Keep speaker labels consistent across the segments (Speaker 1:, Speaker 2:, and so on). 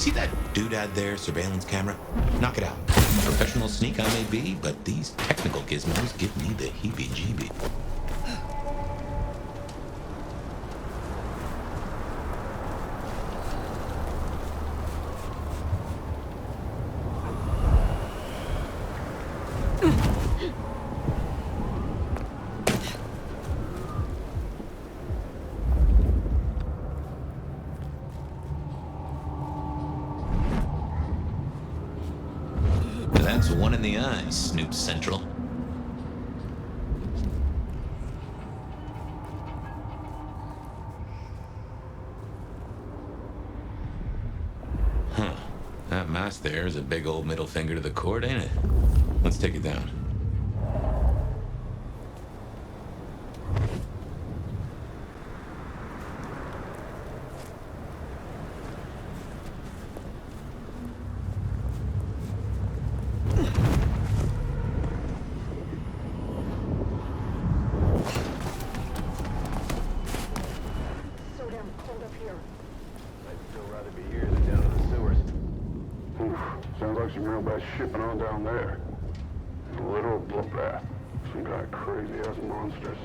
Speaker 1: see that doodad there, surveillance camera? Knock it out. Professional sneak I may be, but these technical gizmos give me the heebie-jeebie. That's one in the eye, Snoop Central. Huh. That mask there is a big old middle finger to the court, ain't it? Let's take it down.
Speaker 2: Shipping on down there. A literal bloodbath. Some kind of crazy-ass monsters.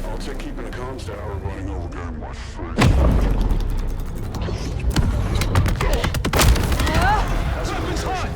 Speaker 2: I'll take keeping the comms tower running over during my free. Weapons hot!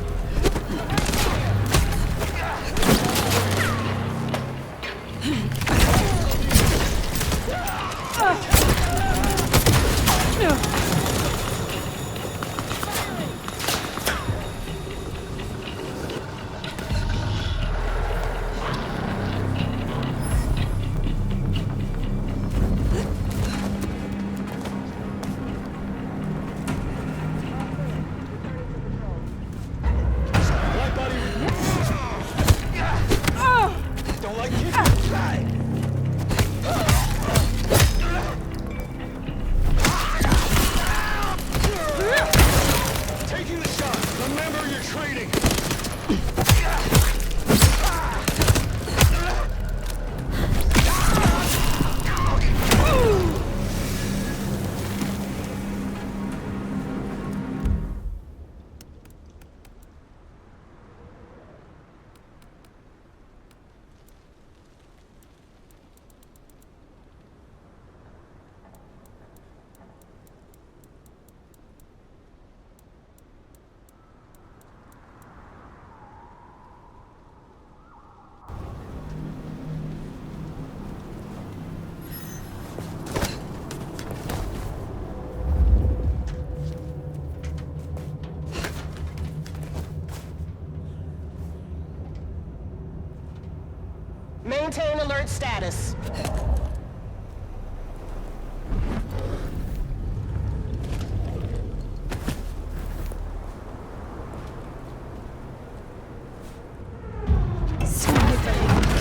Speaker 3: Maintain alert status.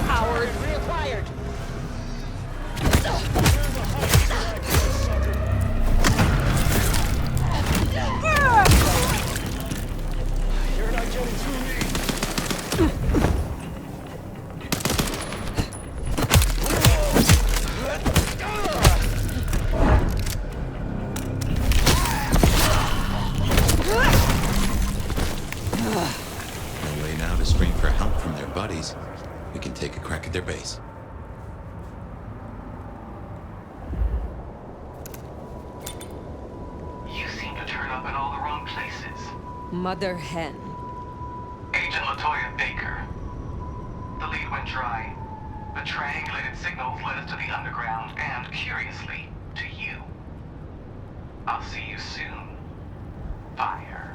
Speaker 3: Howard reacquired.
Speaker 2: You're not getting through me.
Speaker 1: Buddies, we can take a crack at their base.
Speaker 4: You seem to turn up in all the wrong places.
Speaker 5: Mother hen.
Speaker 4: Agent LaToya Baker. The lead went dry. The triangulated signals led us to the underground and, curiously, to you. I'll see you soon. Fire.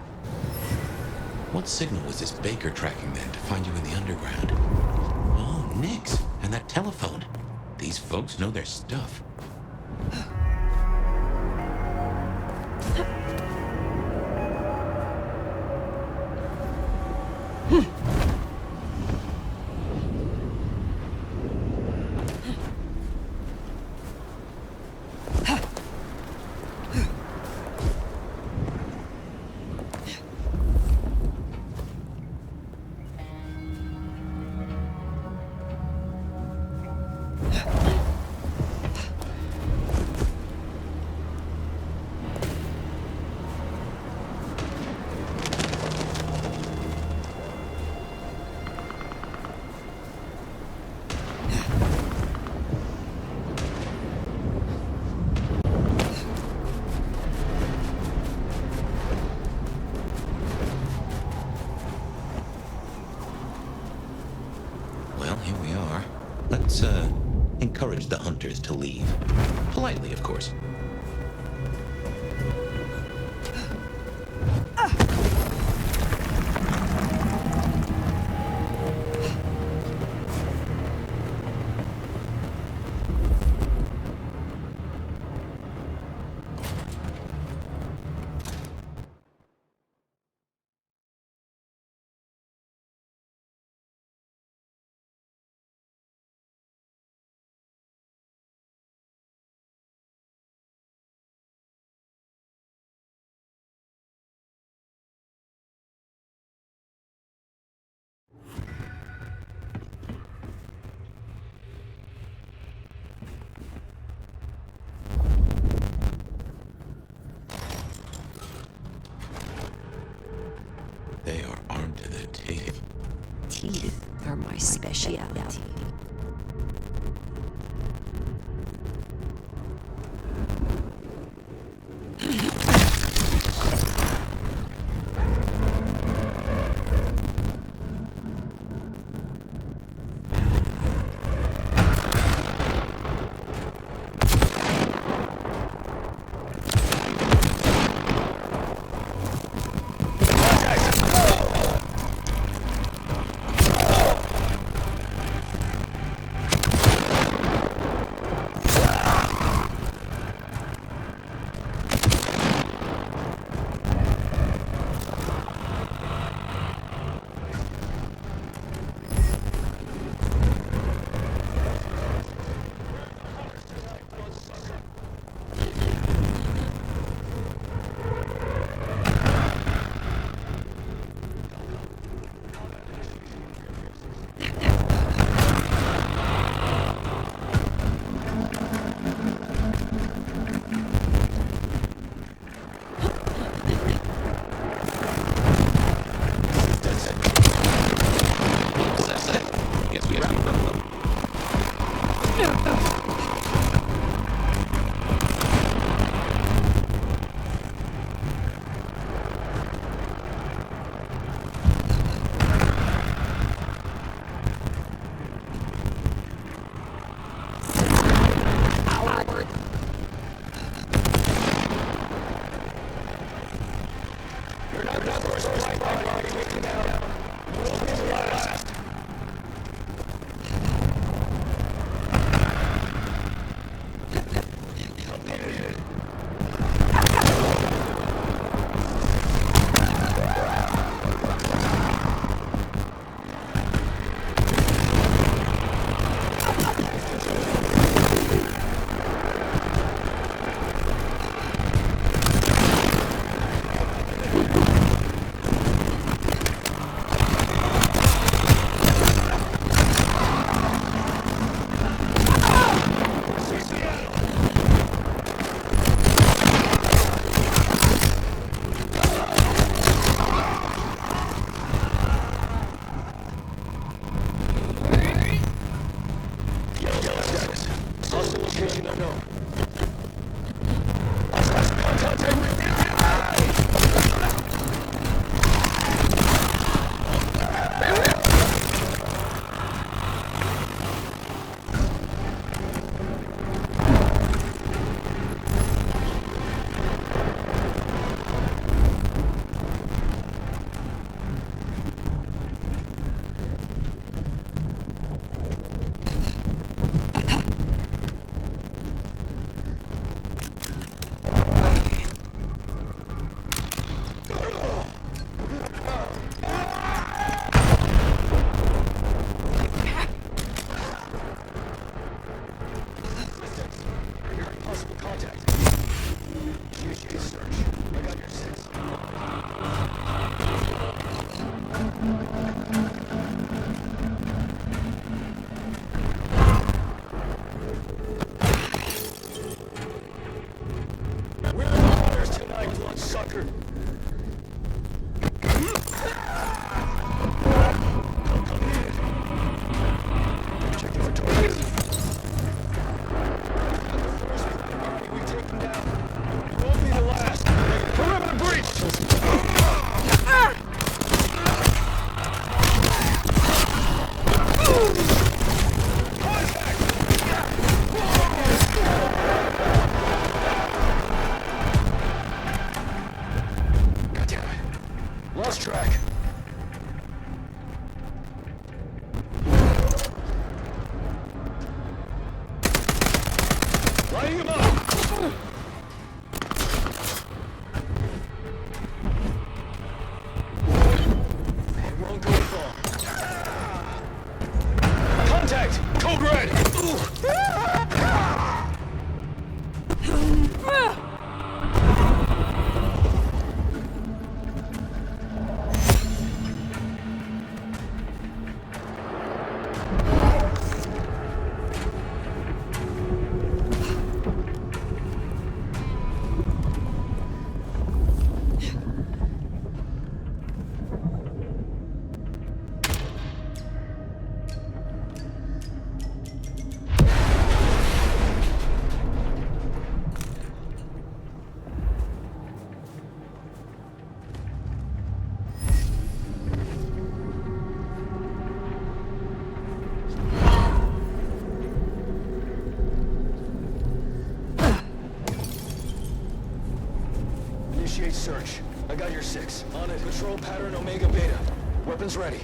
Speaker 1: What signal was this Baker tracking then to find you in the underground? Oh, Nix, and that telephone. These folks know their stuff. orders the hunters to leave. Politely, of course. They are armed to the teeth.
Speaker 5: Teeth are my speciality.
Speaker 6: Lighting him up! It won't go far. Contact! Code red! Initiate search. I got your 6. On it. Patrol pattern Omega Beta. Weapons ready.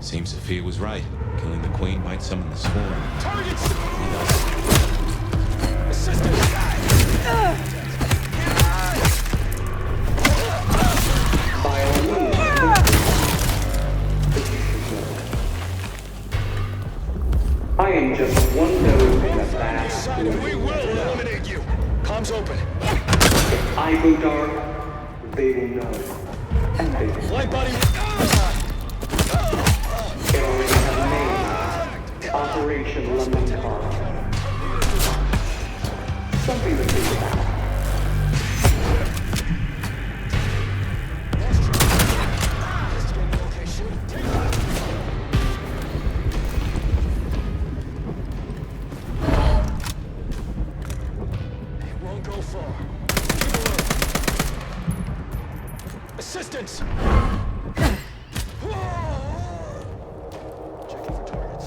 Speaker 1: Seems Sophia was right. Killing the Queen might summon the Swarm.
Speaker 6: Targets! Assistant!
Speaker 7: I am just one node in a vast
Speaker 6: Decided we will eliminate you. Comms open.
Speaker 7: If I go dark, they will know. And they will.
Speaker 6: Light body.
Speaker 7: It already has a name. Operation London Car. Something to think about.
Speaker 6: It won't go far. Keep alert. Assistance! Checking for targets.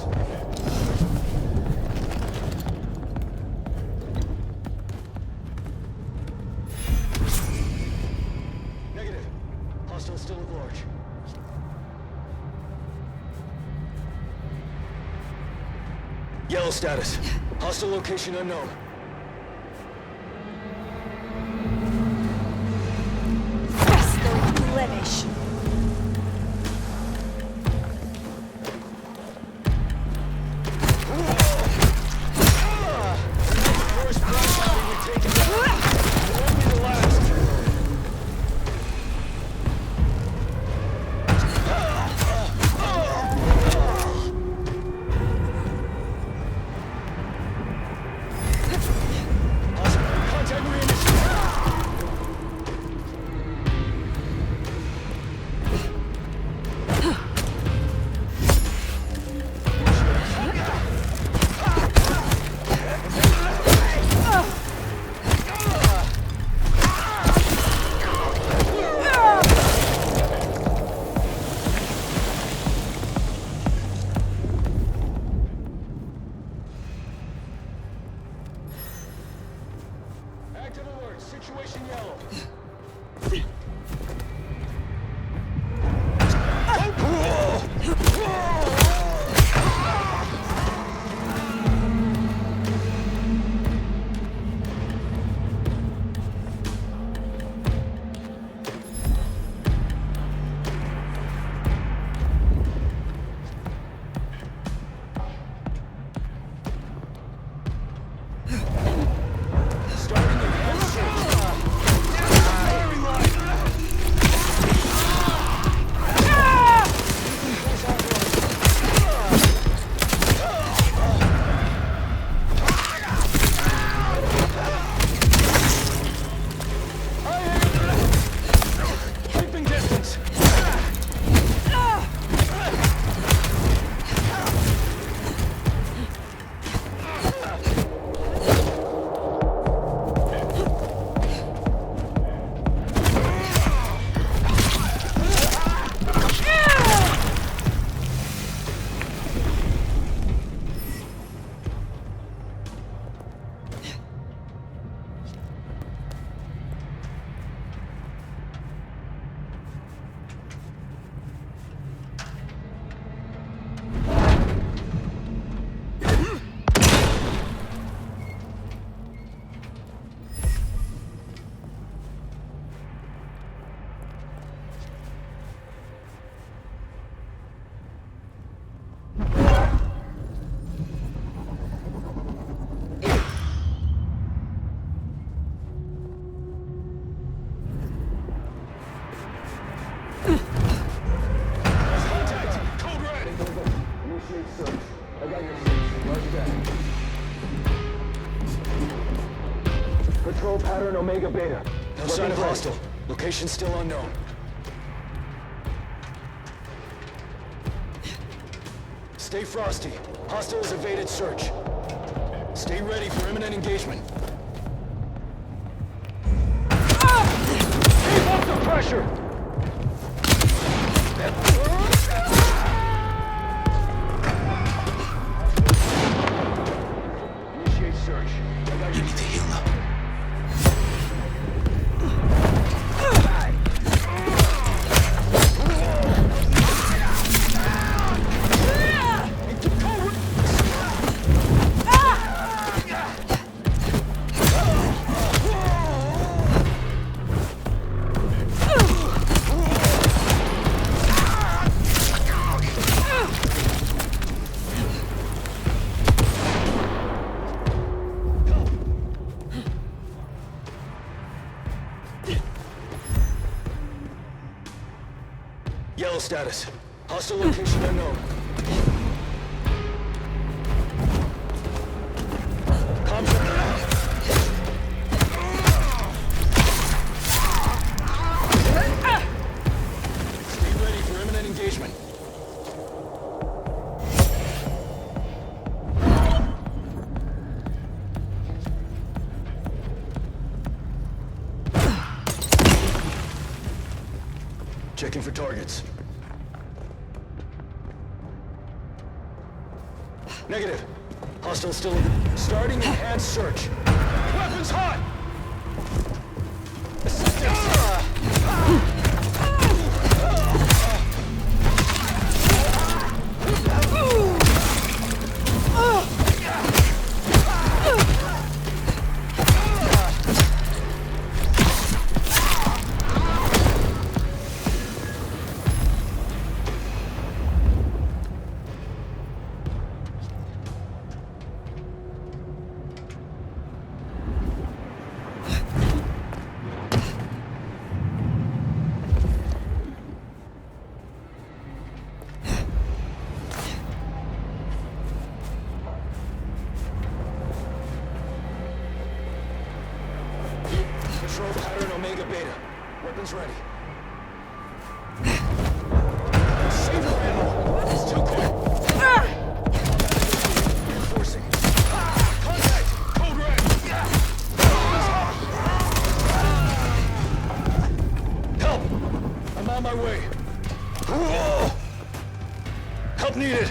Speaker 6: Negative. Hostile still at large. Yellow status. Hostile location unknown.
Speaker 5: Presto blemish.
Speaker 6: First blood we take it down. It won't be the last. Contact reinitiated. Active alert. Situation yellow. Control pattern Omega Beta. No sign of hostile. Location still unknown. Stay frosty. Hostiles evaded search. Stay ready for imminent engagement. Keep up the pressure! Initiate search.
Speaker 1: You need to heal up.
Speaker 6: Yellow status. Hostile location unknown. Stay ready for imminent engagement. Checking for targets. Negative. Hostile still in. Starting enhanced search. Weapons hot! Control pattern Omega Beta. Weapons ready. Save your ammo! It's too quick! Reinforcing. Contact! Code red! Help! I'm on my way. Help needed!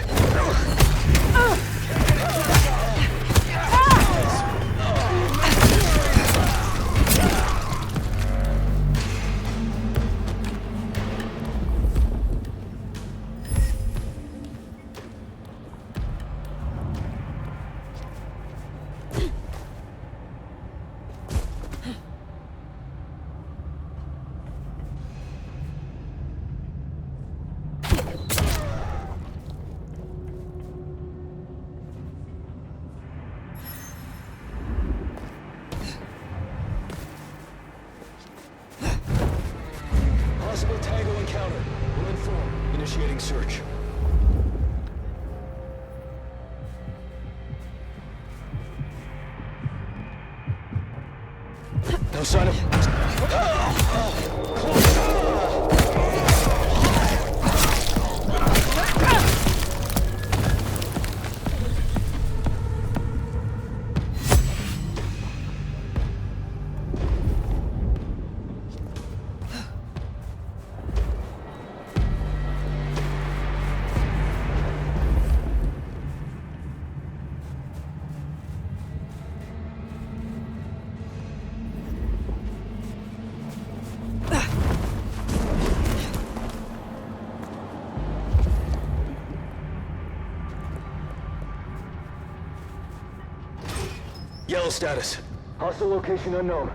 Speaker 6: Possible Tango encounter. Will inform. Initiating search. No sign of... Yellow status. Hostile location unknown.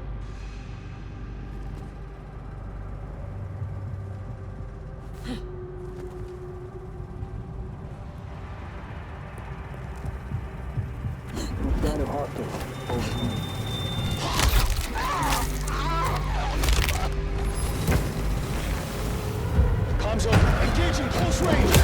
Speaker 6: Sign of hostile. Comms over. Engaging close range.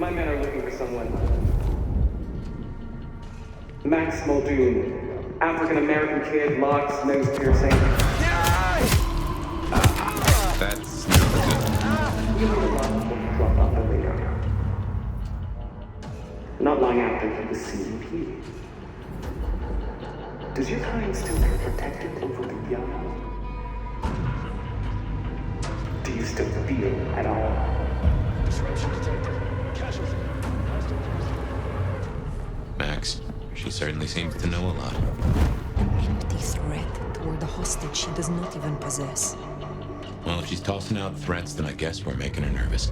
Speaker 7: My men are looking for someone. Max Muldoon. African-American kid, locks, nose piercing.
Speaker 1: That's not good.
Speaker 7: You heard a lot of them drop out the radar. Not long after he was CMP. Does your kind still feel protected over the young? Do you still feel at all?
Speaker 6: Disruption detected. Casualty.
Speaker 1: Max, she certainly seems to know a lot.
Speaker 5: Empty threat toward the hostage she does not even possess.
Speaker 1: Well, if she's tossing out threats, then I guess we're making her nervous.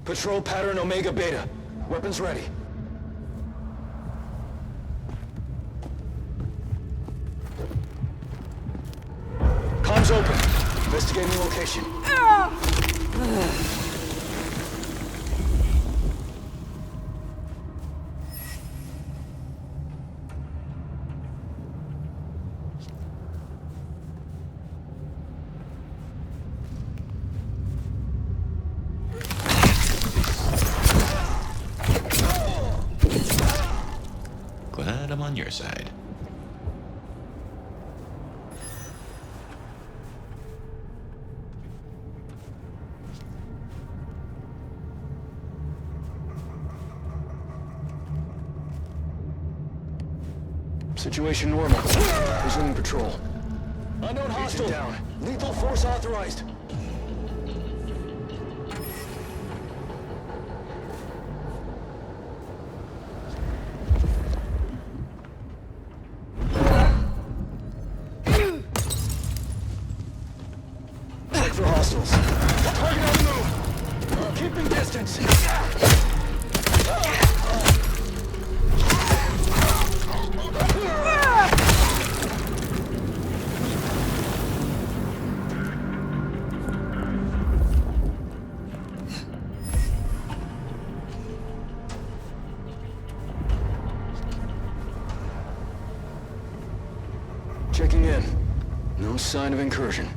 Speaker 6: Patrol pattern Omega Beta. Weapons ready. Comms open. Investigating location.
Speaker 1: Glad I'm on your side.
Speaker 6: Situation normal. Resuming patrol. Unknown hostile down. Lethal force authorized. Check for hostiles. Target on the move. Keeping distance. Checking in. No sign of incursion.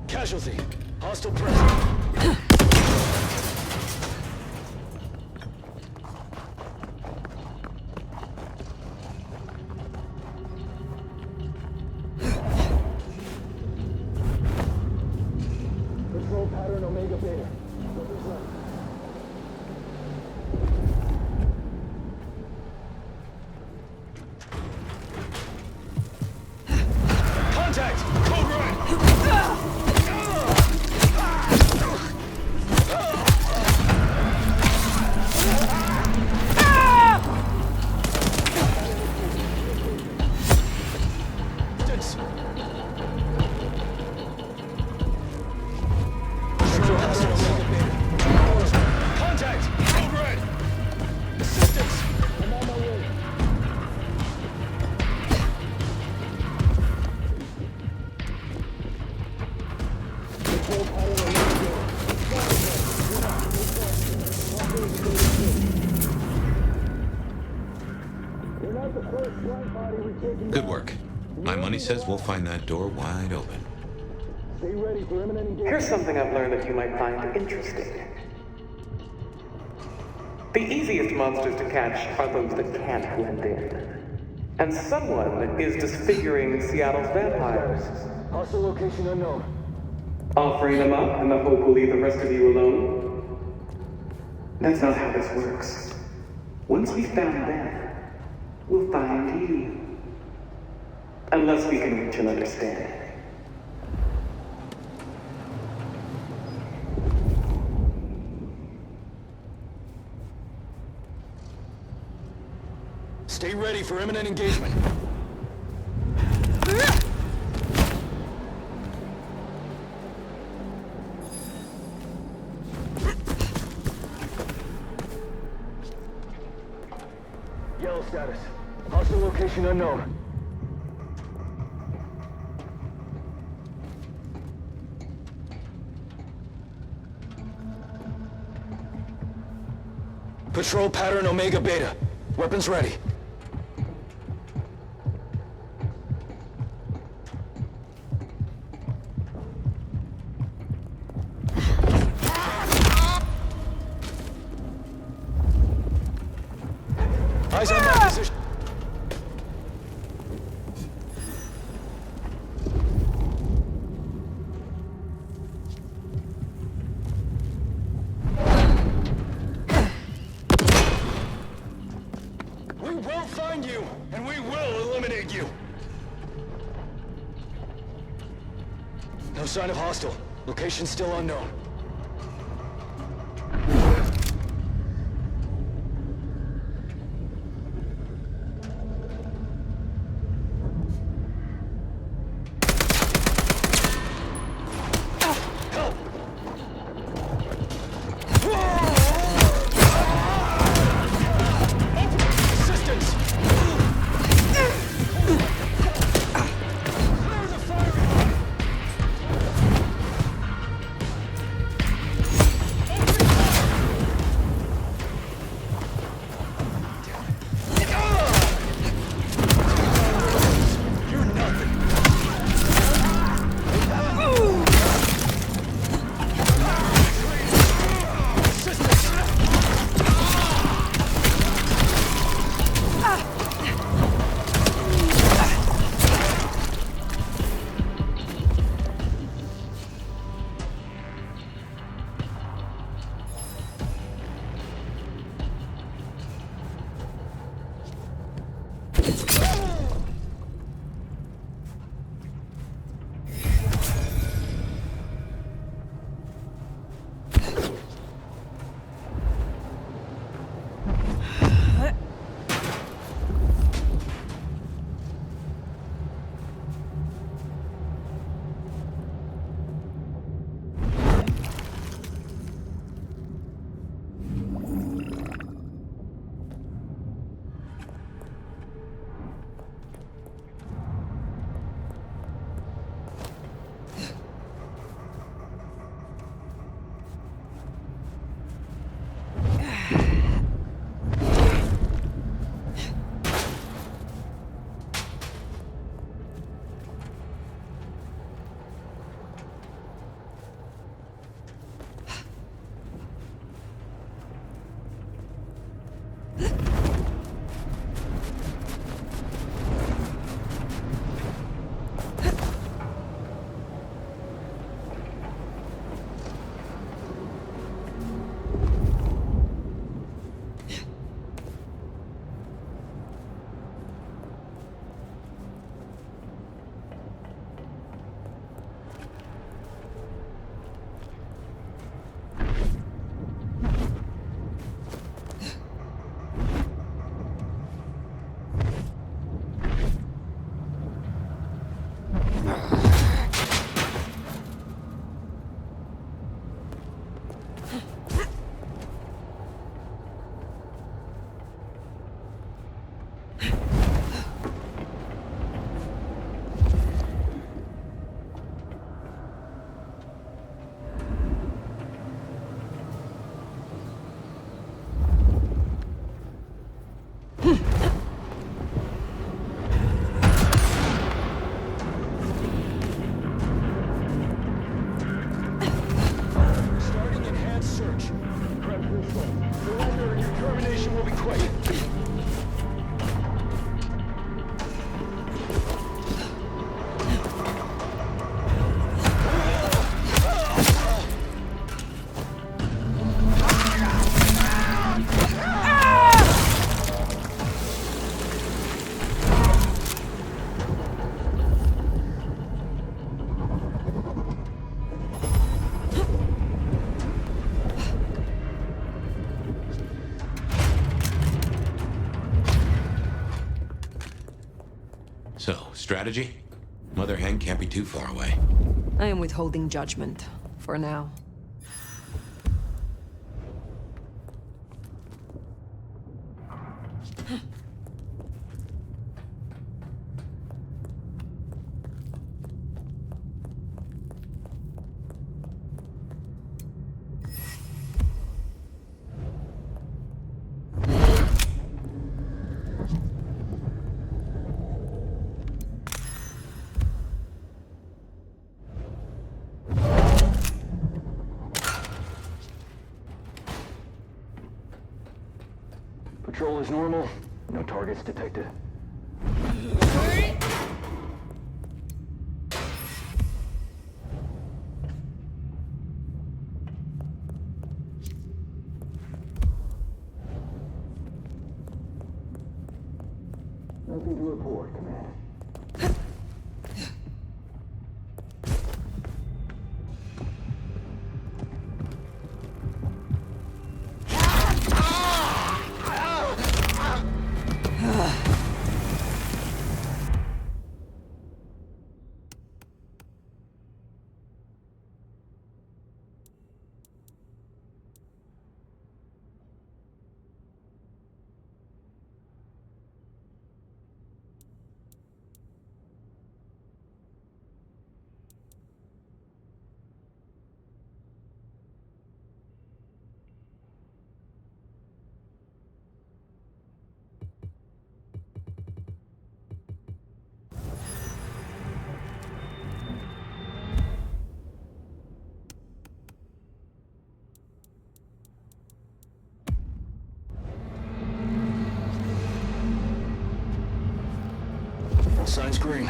Speaker 6: Casualty. Hostile present. Patrol pattern Omega Beta. Weapons ready. Contact! Code red!
Speaker 1: Good work. My money says we'll find that door wide open.
Speaker 2: Stay ready for imminent engagement.
Speaker 7: Here's something I've learned that you might find interesting. The easiest monsters to catch are those that can't blend in. And someone is disfiguring Seattle's vampires.
Speaker 6: Hostile location unknown.
Speaker 7: Offering them up in the hope we'll leave the rest of you alone? That's not how this works. Once we've found them, we'll find you. Unless we can reach an understanding.
Speaker 6: Stay ready for imminent engagement. Yellow status. Hostile location unknown. Patrol pattern Omega Beta. Weapons ready. Eyes on my position. We will find you, and we will eliminate you. No sign of hostile. Location still unknown.
Speaker 1: So, strategy? Mother Hen can't be too far away.
Speaker 5: I am withholding judgment. For now.
Speaker 6: Patrol is normal. No targets detected. Nothing to report, Command. Signs green.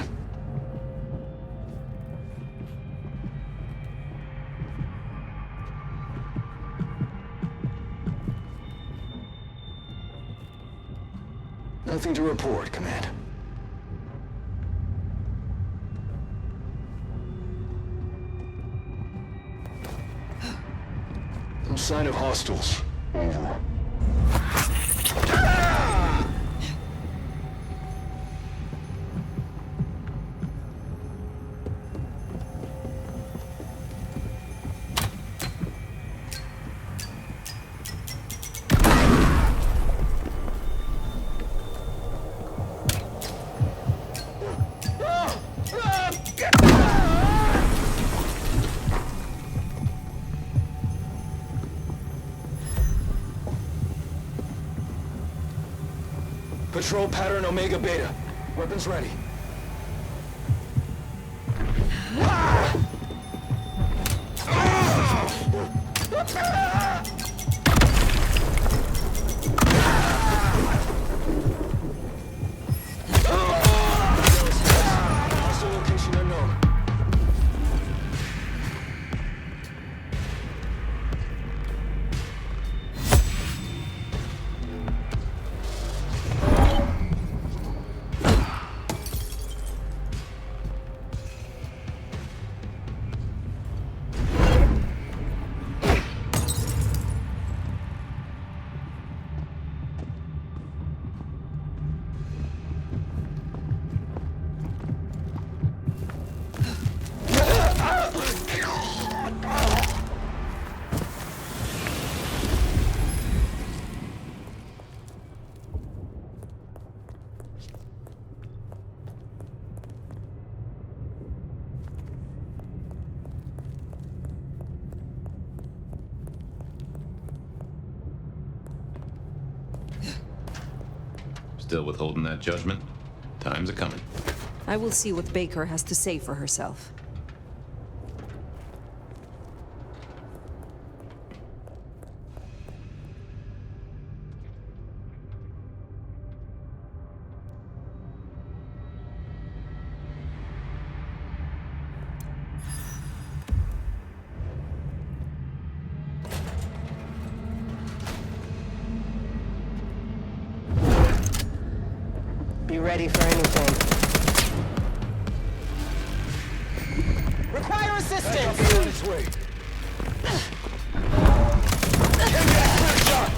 Speaker 6: Nothing to report, Command. No sign of hostiles. Over. Patrol pattern Omega Beta. Weapons ready. Hostile location unknown.
Speaker 1: Still withholding that judgment? Time's a-coming.
Speaker 5: I will see what Baker has to say for herself.
Speaker 3: Be ready for anything. Require assistance!
Speaker 6: Backup is on its way. Get that clear shot!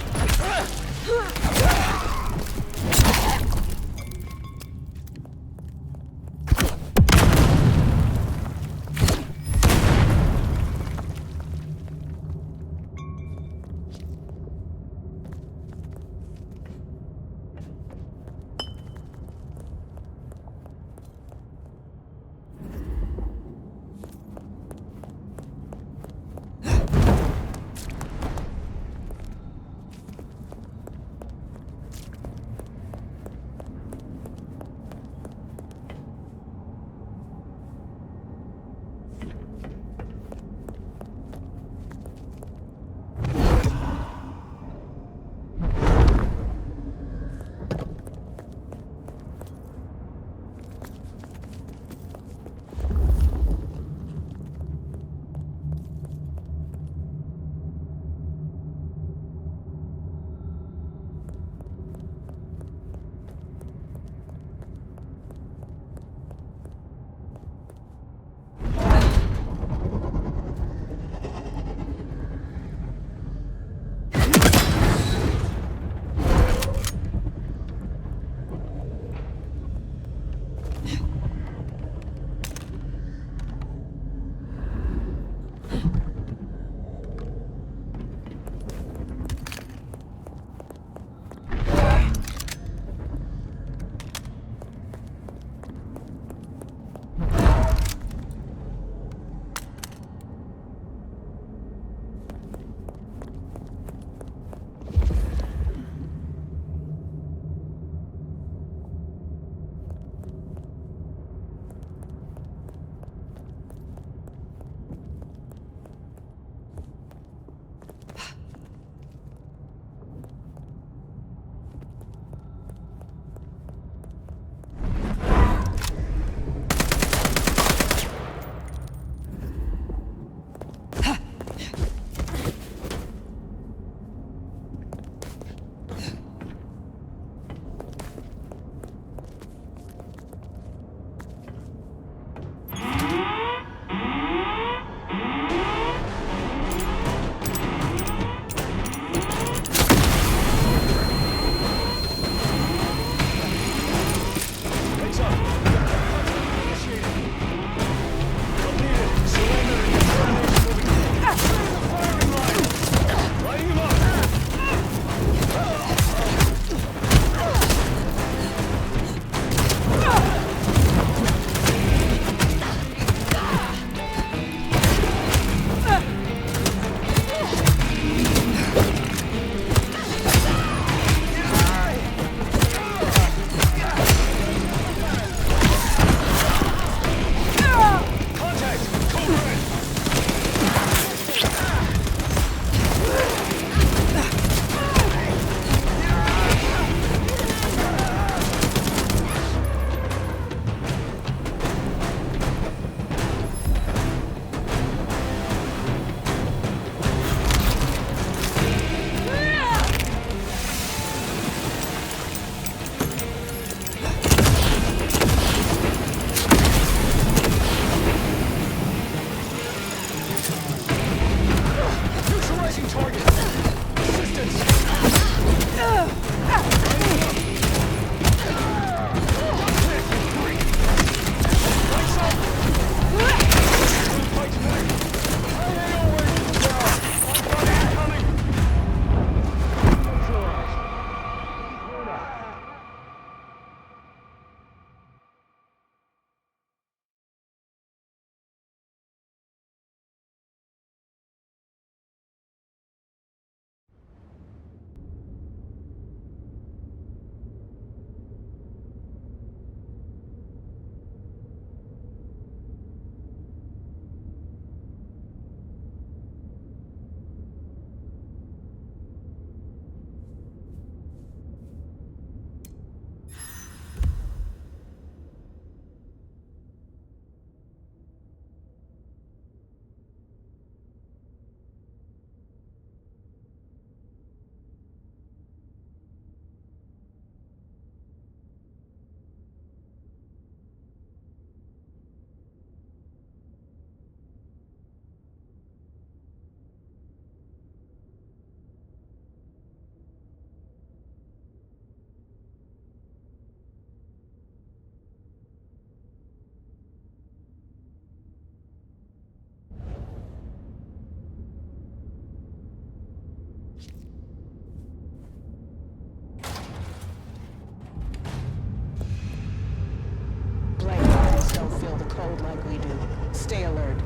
Speaker 3: code like we do. Stay alert.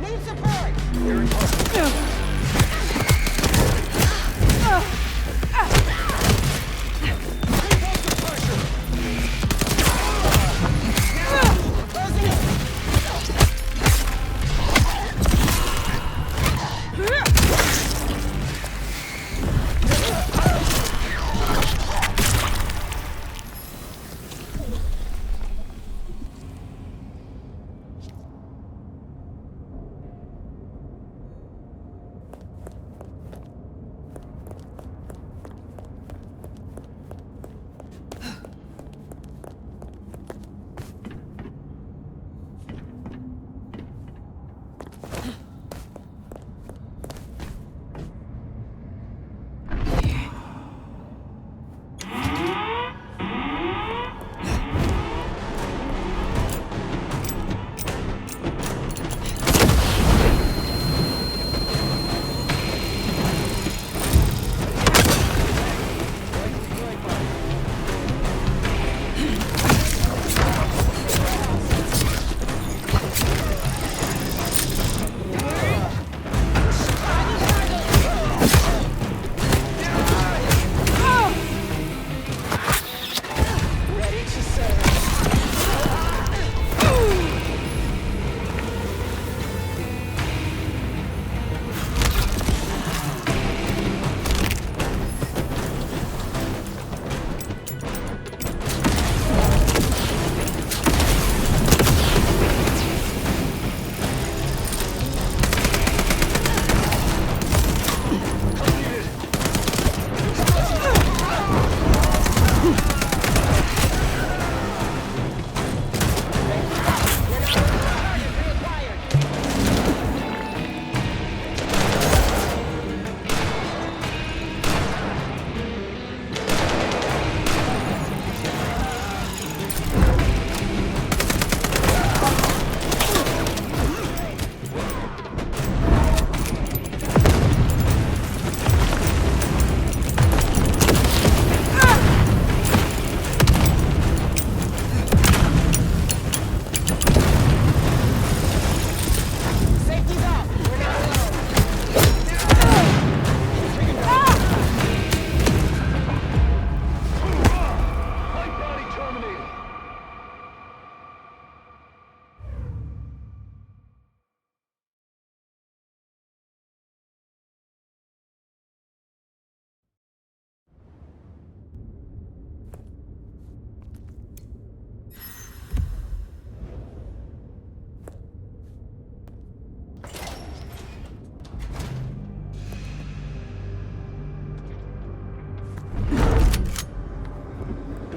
Speaker 3: Need support!
Speaker 6: You're impossible.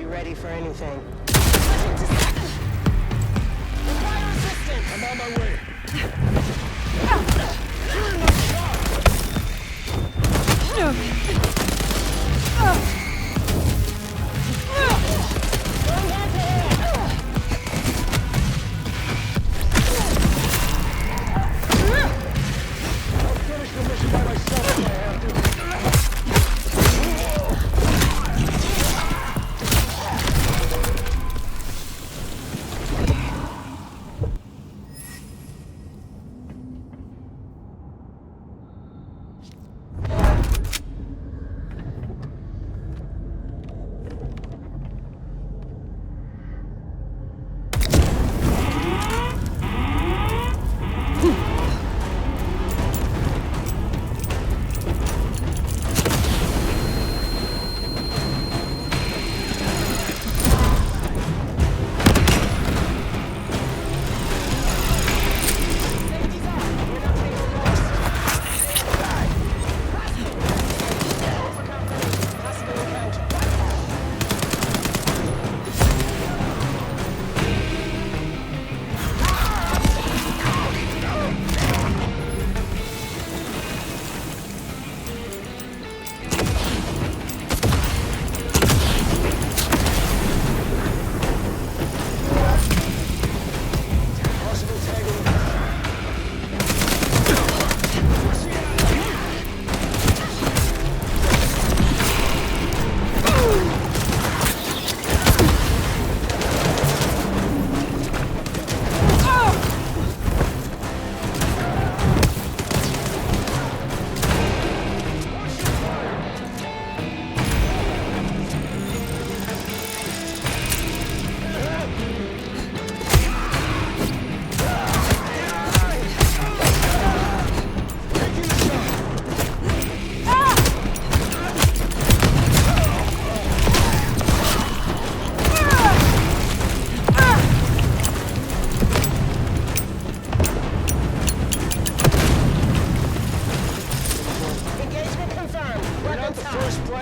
Speaker 3: Ready for anything.
Speaker 6: Fire assistance! I'm on my way. I'll finish the mission by myself if I have to.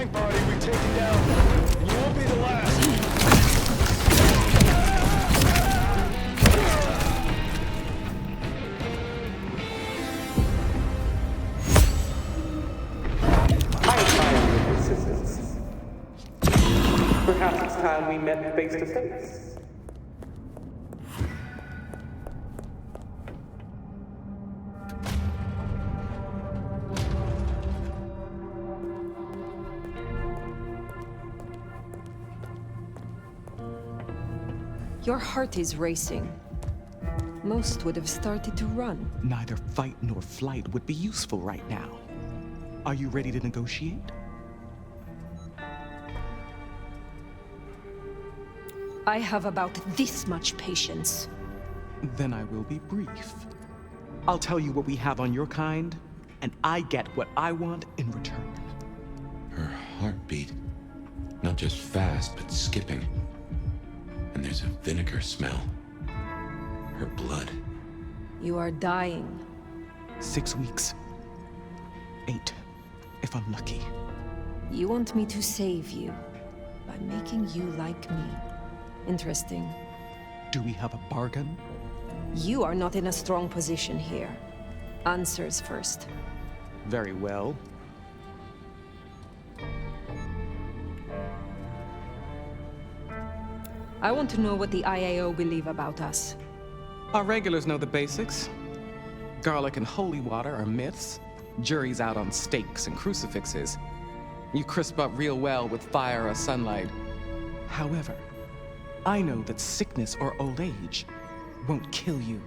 Speaker 6: tank body we've taken down, and you won't be the last.
Speaker 7: I admire your persistence. Perhaps it's time we met face to face.
Speaker 5: Your heart is racing. Most would have started to run.
Speaker 8: Neither fight nor flight would be useful right now. Are you ready to negotiate?
Speaker 5: I have about this much patience.
Speaker 8: Then I will be brief. I'll tell you what we have on your kind, and I get what I want in return.
Speaker 1: Her heartbeat. Not just fast, but skipping. And there's a vinegar smell. Her blood.
Speaker 5: You are dying.
Speaker 8: 6 weeks. 8, if I'm lucky.
Speaker 5: You want me to save you by making you like me. Interesting.
Speaker 8: Do we have a bargain?
Speaker 5: You are not in a strong position here. Answers first.
Speaker 8: Very well.
Speaker 5: I want to know what the IAO believe about us.
Speaker 8: Our regulars know the basics. Garlic and holy water are myths. Jury's out on stakes and crucifixes. You crisp up real well with fire or sunlight. However, I know that sickness or old age won't kill you.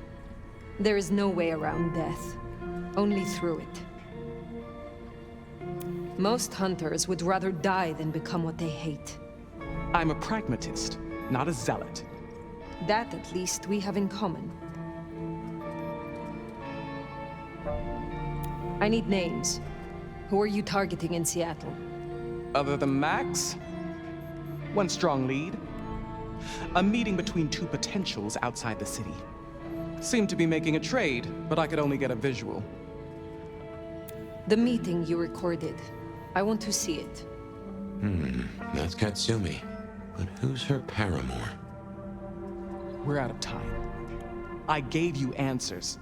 Speaker 5: There is no way around death. Only through it. Most hunters would rather die than become what they hate.
Speaker 8: I'm a pragmatist, not a zealot.
Speaker 5: That, at least, we have in common. I need names. Who are you targeting in Seattle?
Speaker 8: Other than Max? One strong lead. A meeting between two potentials outside the city. Seemed to be making a trade, but I could only get a visual.
Speaker 5: The meeting you recorded. I want to see it.
Speaker 1: That's Katsumi. But who's her paramour?
Speaker 8: We're out of time. I gave you answers.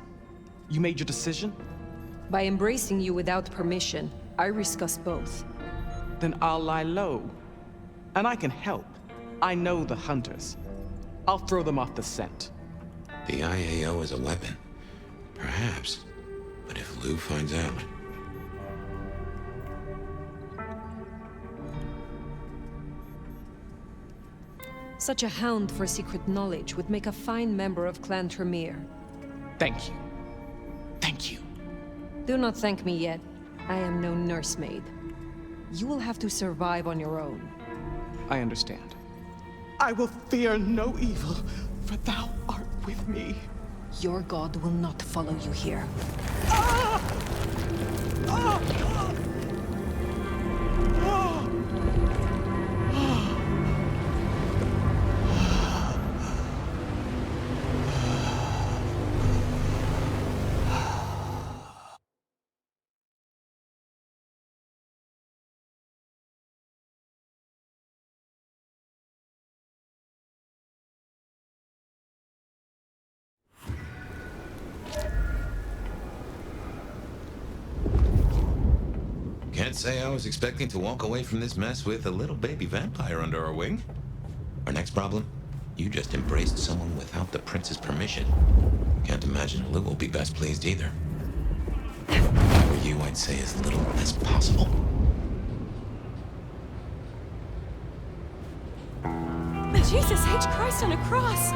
Speaker 8: You made your decision?
Speaker 5: By embracing you without permission, I risk us both.
Speaker 8: Then I'll lie low. And I can help. I know the hunters. I'll throw them off the scent.
Speaker 1: The IAO is a weapon. Perhaps. But if Lou finds out...
Speaker 5: Such a hound for secret knowledge would make a fine member of Clan Tremere.
Speaker 8: Thank you. Thank you.
Speaker 5: Do not thank me yet. I am no nursemaid. You will have to survive on your own.
Speaker 8: I understand. I will fear no evil, for thou art with me.
Speaker 5: Your god will not follow you here.
Speaker 1: Can't say I was expecting to walk away from this mess with a little baby vampire under our wing. Our next problem? You just embraced someone without the prince's permission. Can't imagine Lou will be best pleased either. If I were you, I'd say as little as possible.
Speaker 5: Jesus H. Christ on a cross!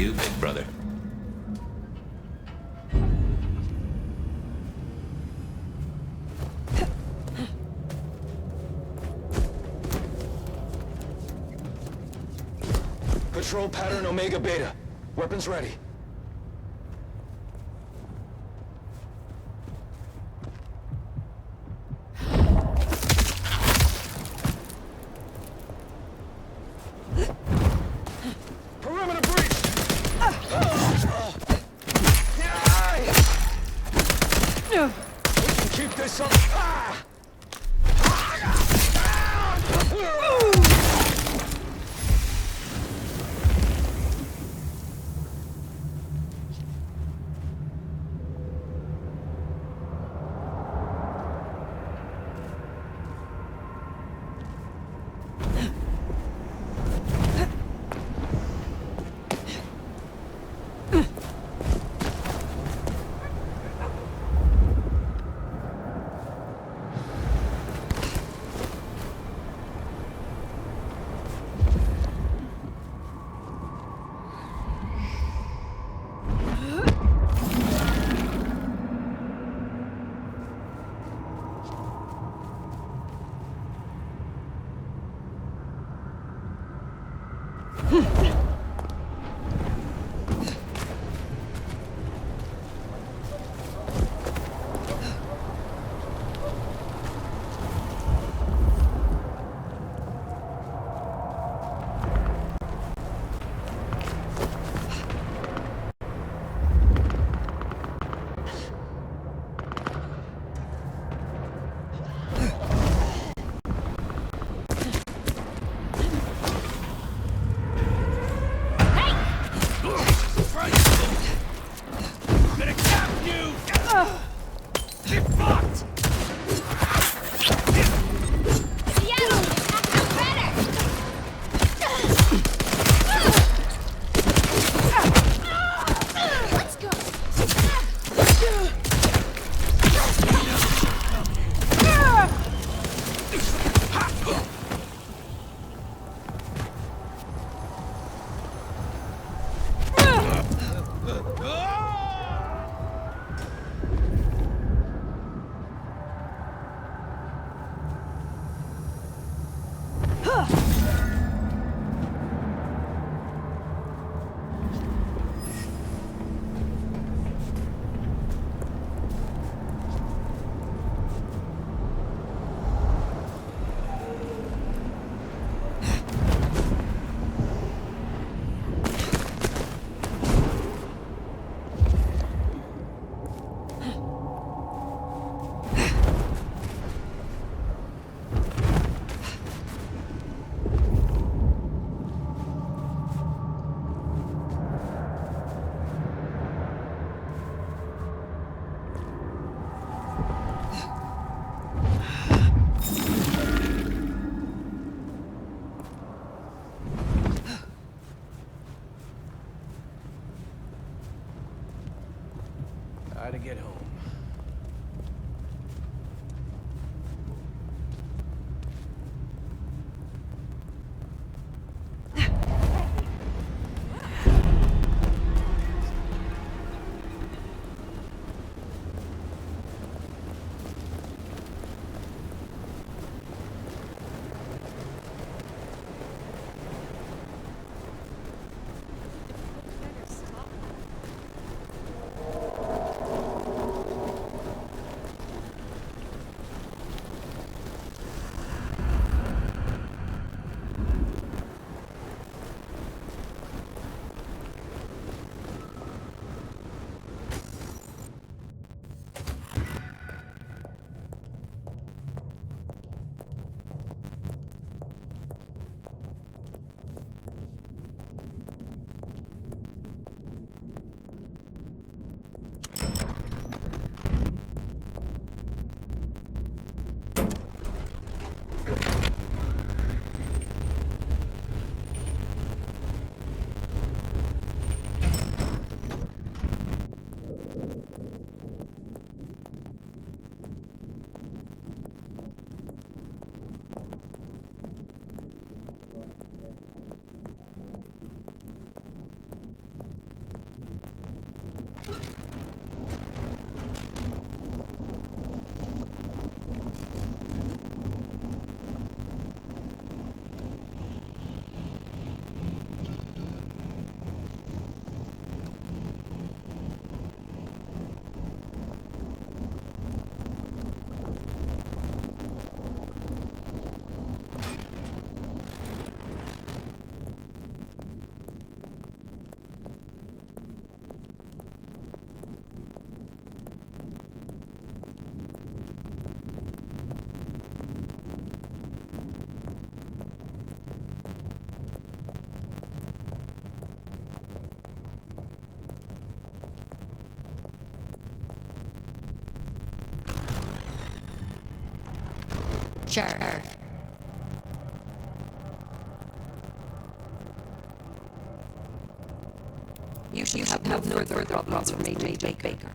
Speaker 1: you, big brother.
Speaker 6: Patrol pattern Omega Beta. Weapons ready. Perimeter breach! We can keep this up. How to get home.
Speaker 9: Sure.
Speaker 5: You should have no further problems from Agent Baker.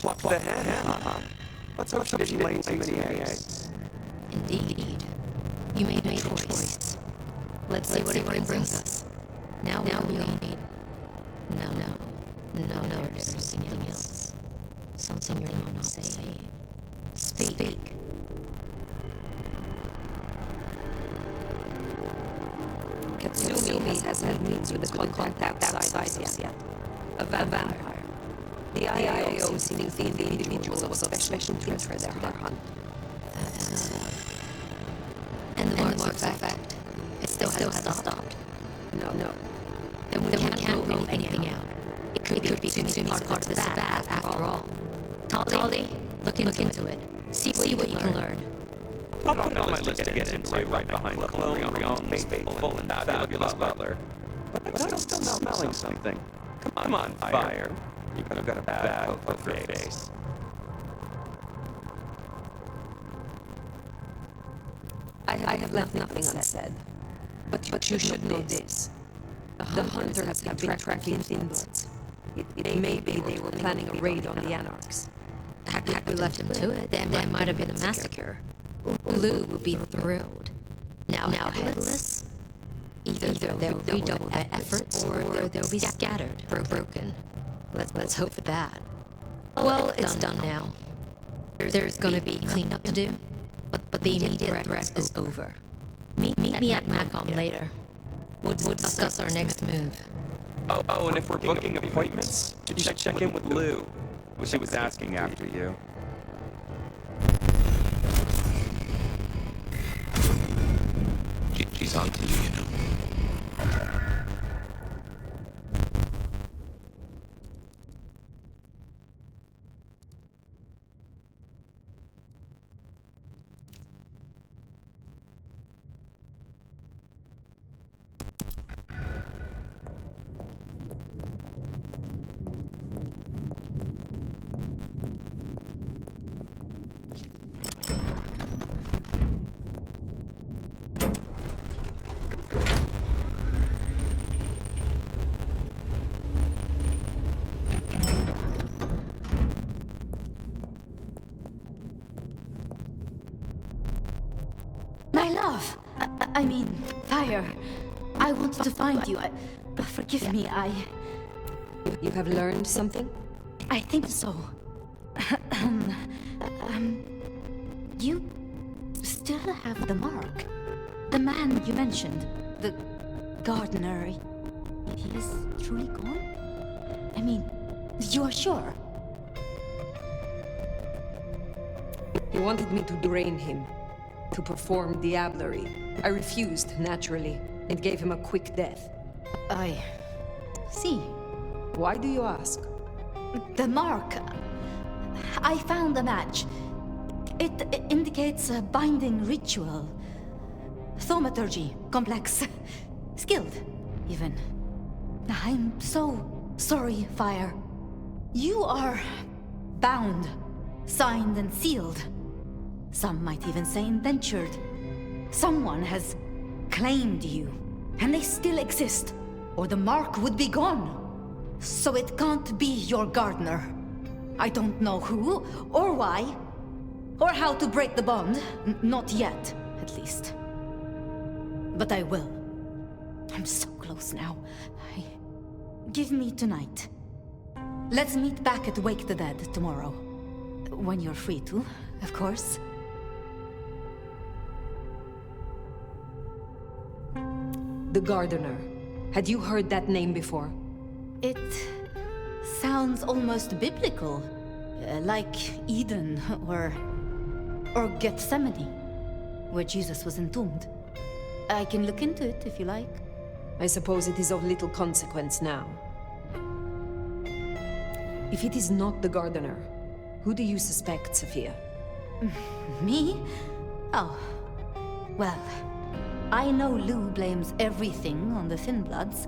Speaker 7: What the hell? Let's hope she didn't lay too many eggs.
Speaker 9: Indeed. You made a choice. Let's see what it brings us. Now we need... No, there's something else. Something you're not saying. Speak.
Speaker 5: Katsumi hasn't meets with the contact outside yet. A vampire. The IAO seems the individual was of special interest for their hunt.
Speaker 9: And the mark's effect. It still hasn't stopped.
Speaker 5: No.
Speaker 9: Then we can't rule anything out. It could be part of this bad after all. Taldi, look into it. See what you can learn.
Speaker 7: I'll put it on my list to get into right behind Clone Rion's faithful and fabulous butler. But I'm still smelling something. Come on, Fire. You've got a bad poker face.
Speaker 5: I have left nothing unsaid. But you should know this. The hunter has been tracking things. It may be they were planning a raid on the Anarchs.
Speaker 9: Heck, we left him to it. There might have been a massacre. Lou would be thrilled. Now headless? Either they'll redouble their efforts, or they'll be scattered, broken. Let's hope for that. Well, it's done now. There's gonna be cleanup to do, but the immediate threat is over. Meet me at Macom later. We'll discuss our next move.
Speaker 7: Oh, and if we're booking appointments, you should check in with Lou. She was asking after you.
Speaker 1: She's on to you, you know.
Speaker 10: My love! I mean, Fire. I wanted to find you. Forgive me,
Speaker 5: You have learned something?
Speaker 10: I think so. You still have the mark. The man you mentioned, the gardener, he is truly gone? I mean, you are sure?
Speaker 5: He wanted me to drain him, to perform diablerie. I refused, naturally, and gave him a quick death.
Speaker 10: I see.
Speaker 5: Why do you ask?
Speaker 10: The mark. I found a match. It indicates a binding ritual. Thaumaturgy, complex. Skilled, even. I'm so sorry, Fire. You are bound, signed and sealed. Some might even say indentured. Someone has claimed you, and they still exist, or the mark would be gone. So it can't be your gardener. I don't know who, or why, or how to break the bond. Not yet, at least. But I will. I'm so close now. Give me tonight. Let's meet back at Wake the Dead tomorrow. When you're free to, of course.
Speaker 5: The Gardener. Had you heard that name before?
Speaker 10: It sounds almost biblical. Like Eden or Gethsemane, where Jesus was entombed. I can look into it if you like.
Speaker 5: I suppose it is of little consequence now. If it is not the Gardener, who do you suspect, Sophia?
Speaker 10: Me? Oh. Well, I know Lou blames everything on the Thin Bloods,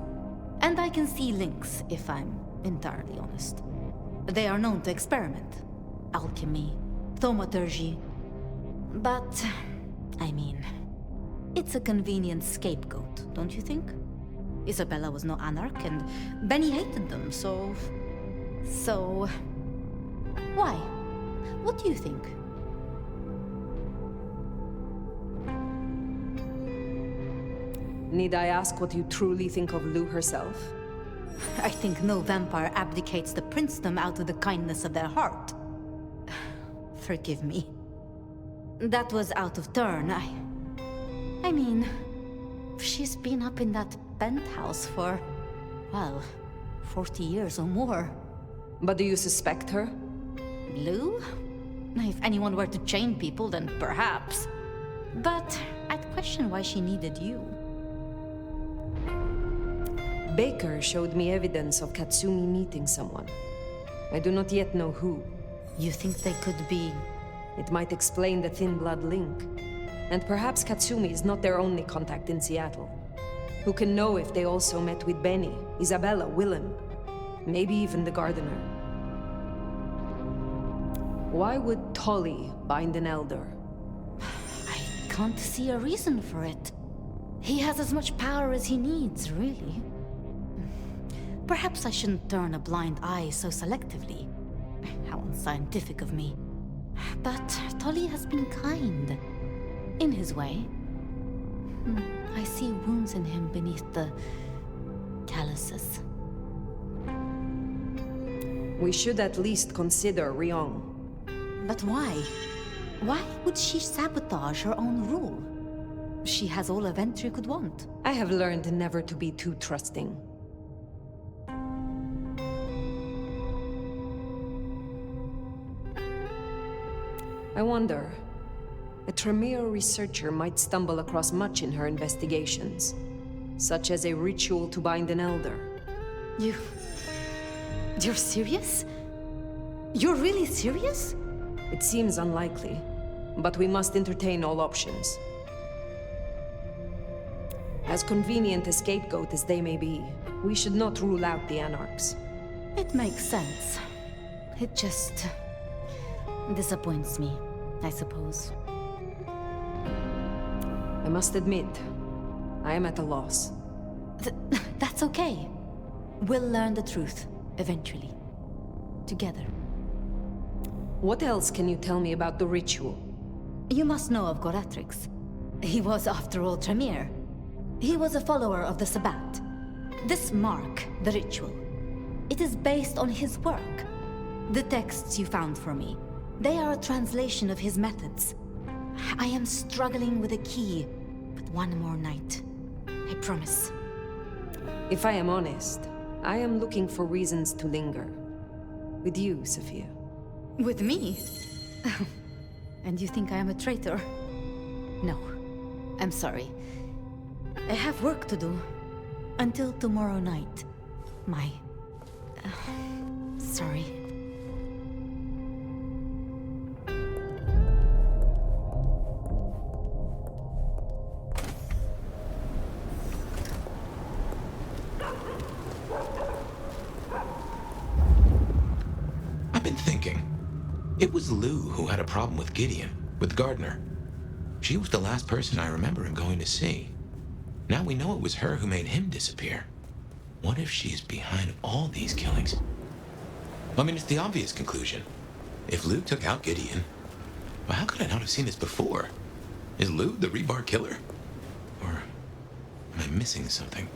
Speaker 10: and I can see links if I'm entirely honest. They are known to experiment. Alchemy, thaumaturgy. But I mean, it's a convenient scapegoat, don't you think? Isabella was no anarch, and Benny hated them, so... Why? What do you think?
Speaker 5: Need I ask what you truly think of Lou herself?
Speaker 10: I think no vampire abdicates the princedom out of the kindness of their heart. Forgive me. That was out of turn. I mean, she's been up in that penthouse for, well, 40 years or more.
Speaker 5: But do you suspect her?
Speaker 10: Lou? If anyone were to chain people, then perhaps. But I'd question why she needed you.
Speaker 5: Baker showed me evidence of Katsumi meeting someone. I do not yet know who.
Speaker 10: You think they could be...
Speaker 5: It might explain the thin blood link. And perhaps Katsumi is not their only contact in Seattle. Who can know if they also met with Benny, Isabella, Willem, maybe even the gardener. Why would Tolly bind an elder?
Speaker 10: I can't see a reason for it. He has as much power as he needs, really. Perhaps I shouldn't turn a blind eye so selectively. How unscientific of me. But Tolly has been kind. In his way. I see wounds in him beneath the calluses.
Speaker 5: We should at least consider Ryong.
Speaker 10: But why? Why would she sabotage her own rule? She has all a Ventry could want.
Speaker 5: I have learned never to be too trusting. I wonder, a Tremere researcher might stumble across much in her investigations, such as a ritual to bind an elder.
Speaker 10: You're serious? You're really serious?
Speaker 5: It seems unlikely, but we must entertain all options. As convenient a scapegoat as they may be, we should not rule out the Anarchs.
Speaker 10: It makes sense. It just... disappoints me, I suppose.
Speaker 5: I must admit, I am at a loss.
Speaker 10: That's okay. We'll learn the truth, eventually. Together.
Speaker 5: What else can you tell me about the ritual?
Speaker 10: You must know of Goratrix. He was, after all, Tremere. He was a follower of the Sabbat. This mark, the ritual, it is based on his work. The texts you found for me, they are a translation of his methods. I am struggling with a key, but one more night. I promise.
Speaker 5: If I am honest, I am looking for reasons to linger. With you, Sophia.
Speaker 10: With me? And you think I am a traitor? No. I'm sorry. I have work to do. Until tomorrow night. Sorry.
Speaker 1: I've been thinking. It was Lou who had a problem with Gideon, with Gardner. She was the last person I remember him going to see. Now we know it was her who made him disappear. What if she's behind all these killings? I mean, it's the obvious conclusion. If Lou took out Gideon, well, how could I not have seen this before? Is Lou the rebar killer? Or am I missing something?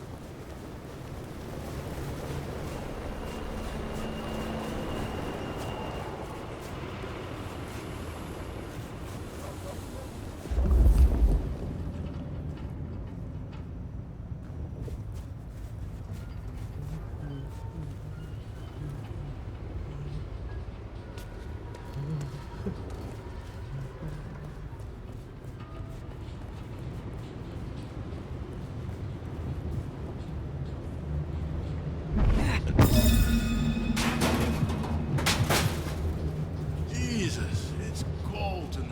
Speaker 2: Jesus, it's cold tonight.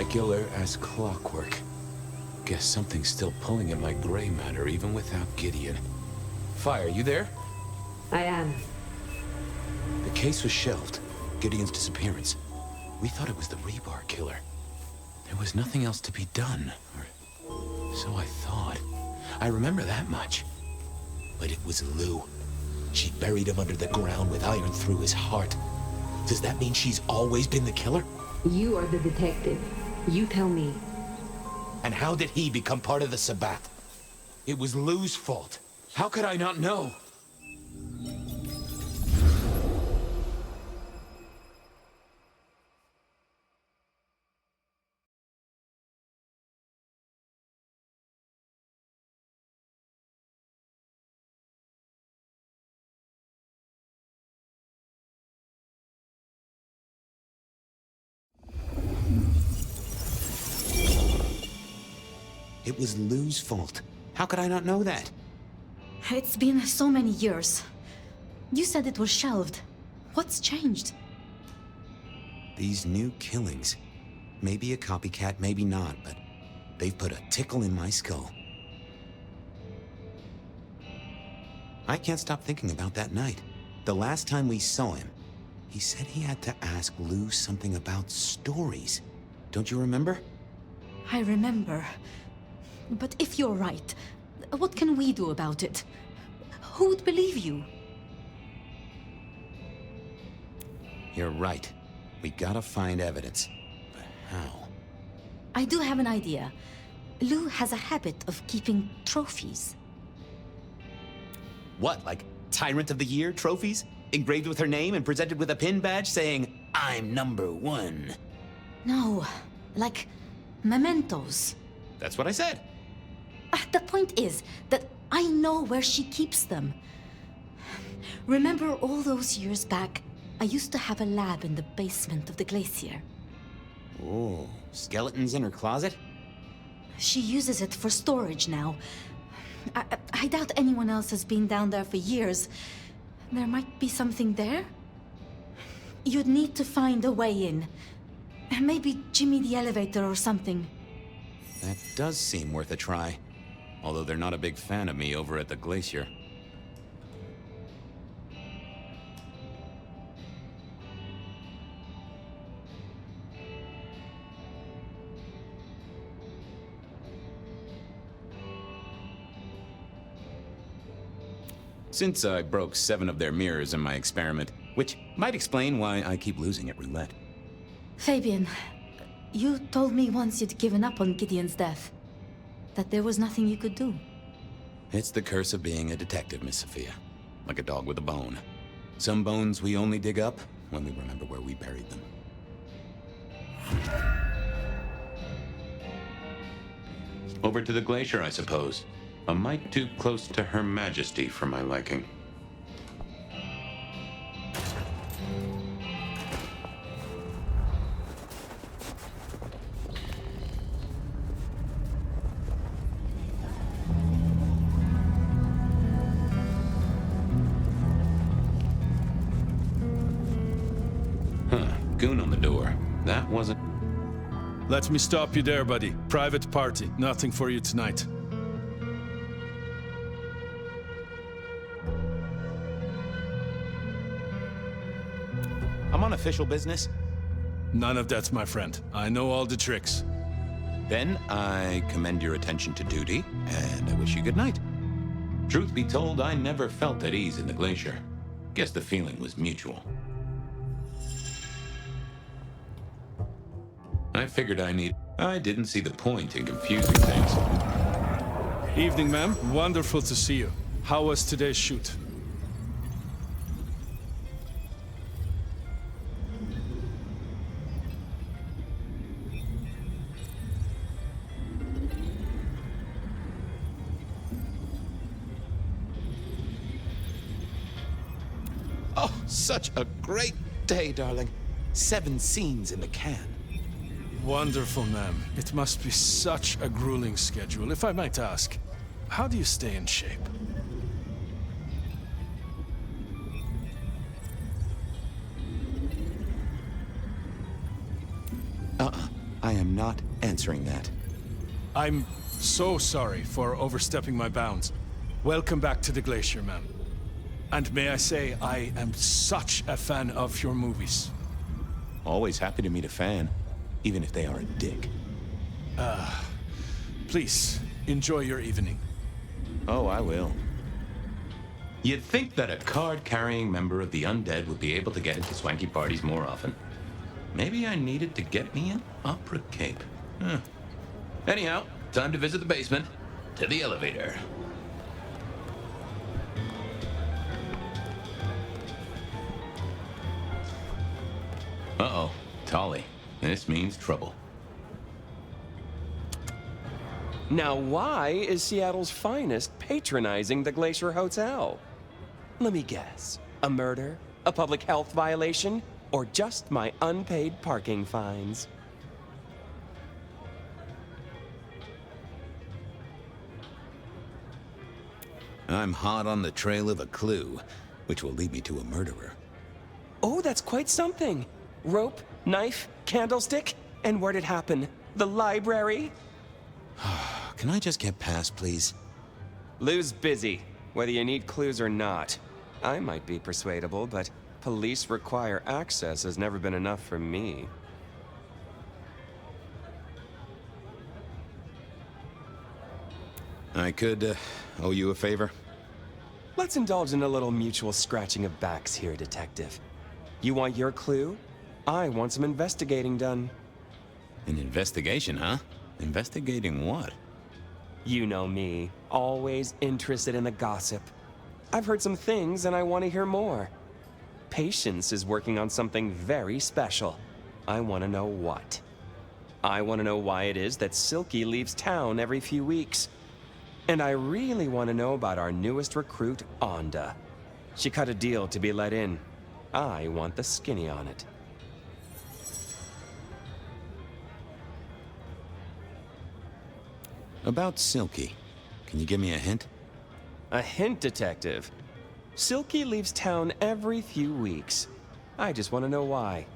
Speaker 1: Regular as clockwork. Guess something's still pulling at my gray matter even without Gideon. Fire, you there?
Speaker 5: I am.
Speaker 1: The case was shelved. Gideon's disappearance. We thought it was the rebar killer. There was nothing else to be done, or so I thought. I remember that much. But it was Lou. She buried him under the ground with iron through his heart. Does that mean she's always been the killer?
Speaker 5: You are the detective. You tell me.
Speaker 1: And how did he become part of the Sabbath? It was Lou's fault. How could I not know? It was Lou's fault. How could I not know that?
Speaker 10: It's been so many years. You said it was shelved. What's changed?
Speaker 1: These new killings. Maybe a copycat, maybe not, but they've put a tickle in my skull. I can't stop thinking about that night. The last time we saw him, he said he had to ask Lou something about stories. Don't you remember?
Speaker 10: I remember. But if you're right, what can we do about it? Who would believe you?
Speaker 1: You're right. We gotta find evidence. But how?
Speaker 10: I do have an idea. Lou has a habit of keeping trophies.
Speaker 1: What, like Tyrant of the Year trophies? Engraved with her name and presented with a pin badge saying, "I'm #1."
Speaker 10: No, like mementos.
Speaker 1: That's what I said.
Speaker 10: The point is that I know where she keeps them. Remember all those years back, I used to have a lab in the basement of the glacier.
Speaker 1: Oh, skeletons in her closet?
Speaker 10: She uses it for storage now. I doubt anyone else has been down there for years. There might be something there. You'd need to find a way in. Maybe Jimmy the elevator or something.
Speaker 1: That does seem worth a try. Although they're not a big fan of me over at the glacier. Since I broke 7 of their mirrors in my experiment, which might explain why I keep losing at roulette.
Speaker 10: Fabian, you told me once you'd given up on Gideon's death. That there was nothing you could do.
Speaker 1: It's the curse of being a detective, Miss Sophia. Like a dog with a bone. Some bones we only dig up when we remember where we buried them. Over to the glacier, I suppose. A mite too close to Her Majesty for my liking. Goon on the door. That wasn't...
Speaker 11: Let me stop you there, buddy. Private party. Nothing for you tonight.
Speaker 1: I'm on official business.
Speaker 11: None of that, my friend. I know all the tricks.
Speaker 1: Then I commend your attention to duty, and I wish you good night. Truth be told, I never felt at ease in the glacier. Guess the feeling was mutual. I figured I didn't see the point in confusing things.
Speaker 11: Evening, ma'am. Wonderful to see you. How was today's shoot?
Speaker 1: Oh, such a great day, darling. 7 scenes in the can.
Speaker 11: Wonderful, ma'am. It must be such a grueling schedule. If I might ask, how do you stay in shape?
Speaker 12: am not answering that.
Speaker 11: I'm so sorry for overstepping my bounds. Welcome back to the Glacier, ma'am. And may I say, I am such a fan of your movies.
Speaker 12: Always happy to meet a fan, even if they are a dick.
Speaker 11: Please, enjoy your evening.
Speaker 12: Oh, I will.
Speaker 1: You'd think that a card-carrying member of the undead would be able to get into swanky parties more often. Maybe I needed to get me an opera cape. Huh. Anyhow, time to visit the basement. To the elevator. Uh-oh, Tolly. This means trouble.
Speaker 13: Now, why is Seattle's finest patronizing the Glacier Hotel? Let me guess. A murder? A public health violation? Or just my unpaid parking fines?
Speaker 12: I'm hot on the trail of a clue, which will lead me to a murderer.
Speaker 13: Oh, that's quite something. Rope, knife, candlestick, and where'd it happen? The library?
Speaker 12: Can I just get past, please?
Speaker 13: Lou's busy, whether you need clues or not. I might be persuadable, but police require access has never been enough for me.
Speaker 12: I could owe you a favor.
Speaker 13: Let's indulge in a little mutual scratching of backs here, Detective. You want your clue? I want some investigating done.
Speaker 12: An investigation, huh? Investigating what?
Speaker 13: You know me, always interested in the gossip. I've heard some things and I want to hear more. Patience is working on something very special. I want to know what. I want to know why it is that Silky leaves town every few weeks. And I really want to know about our newest recruit, Onda. She cut a deal to be let in. I want the skinny on it.
Speaker 12: About Silky. Can you give me a hint?
Speaker 13: A hint, Detective. Silky leaves town every few weeks. I just want to know why.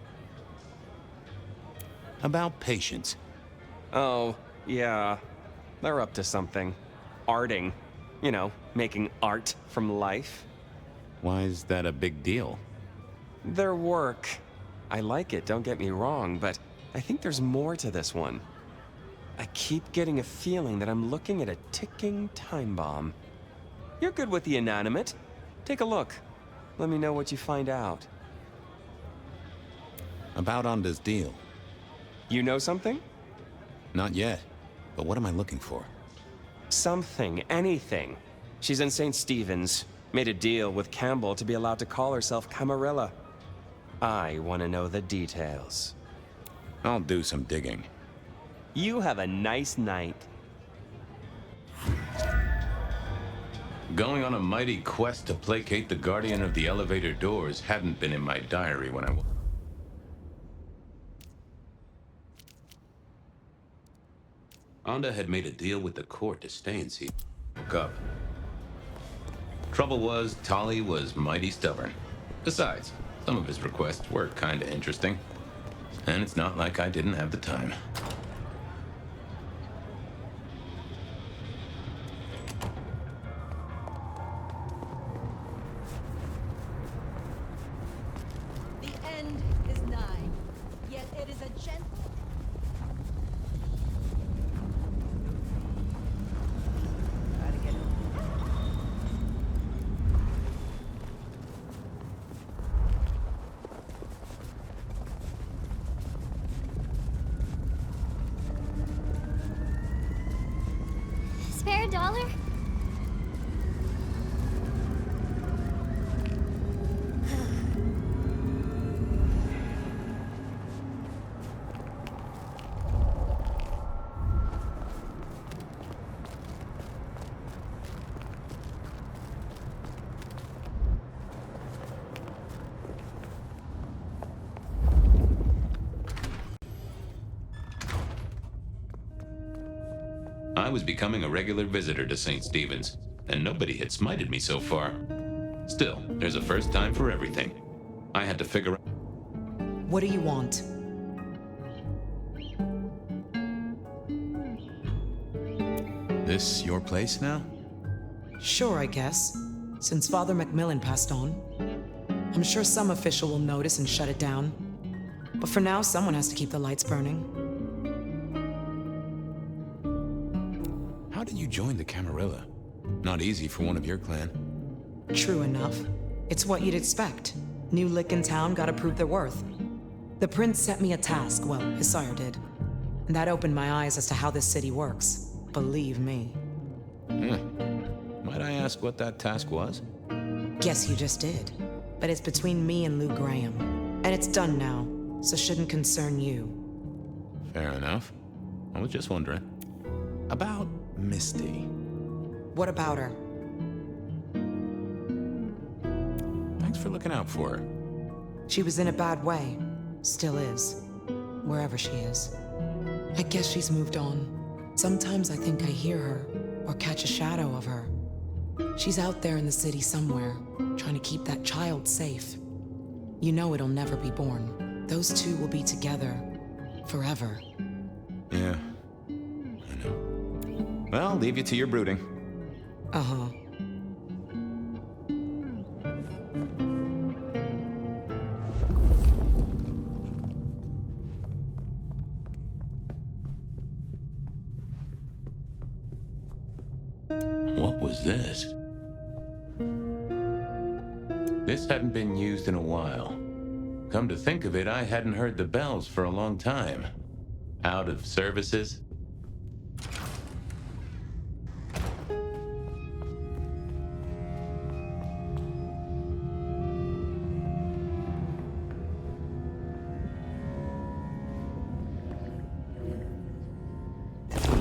Speaker 12: About Patience.
Speaker 13: Oh, yeah. They're up to something. Arting. You know, making art from life.
Speaker 12: Why is that a big deal?
Speaker 13: Their work. I like it, don't get me wrong, but I think there's more to this one. I keep getting a feeling that I'm looking at a ticking time bomb. You're good with the inanimate. Take a look. Let me know what you find out.
Speaker 12: About Onda's deal.
Speaker 13: You know something?
Speaker 12: Not yet. But what am I looking for?
Speaker 13: Something, anything. She's in St. Stephen's. Made a deal with Campbell to be allowed to call herself Camarilla. I want to know the details.
Speaker 12: I'll do some digging.
Speaker 13: You have a nice night.
Speaker 1: Going on a mighty quest to placate the guardian of the elevator doors hadn't been in my diary when I Onda had made a deal with the court to stay in Seattle. Woke up. Trouble was, Tolly was mighty stubborn. Besides, some of his requests were kinda interesting. And it's not like I didn't have the time.
Speaker 14: The end is nigh, yet it is a gentle...
Speaker 15: Spare a dollar?
Speaker 1: I was becoming a regular visitor to St. Stephen's, and nobody had smited me so far. Still, there's a first time for everything. I had to figure out...
Speaker 16: What do you want?
Speaker 12: This your place now?
Speaker 16: Sure, I guess. Since Father Macmillan passed on. I'm sure some official will notice and shut it down. But for now, someone has to keep the lights burning.
Speaker 12: How did you join the Camarilla? Not easy for one of your clan.
Speaker 16: True enough. It's what you'd expect. New lick in town gotta prove their worth. The prince set me a task, well, his sire did. And that opened my eyes as to how this city works. Believe me.
Speaker 12: Might I ask what that task was?
Speaker 16: Guess you just did. But it's between me and Lou Graham. And it's done now, so shouldn't concern you.
Speaker 12: Fair enough. I was just wondering. About Misty.
Speaker 16: What about her?
Speaker 12: Thanks for looking out for her.
Speaker 16: She was in a bad way. Still is. Wherever she is. I guess she's moved on. Sometimes I think I hear her, or catch a shadow of her. She's out there in the city somewhere, trying to keep that child safe. You know it'll never be born. Those two will be together. Forever.
Speaker 12: Yeah. I know. Well, leave you to your brooding.
Speaker 16: Uh-huh.
Speaker 1: What was this? This hadn't been used in a while. Come to think of it, I hadn't heard the bells for a long time. Out of services?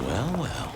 Speaker 1: Well, well.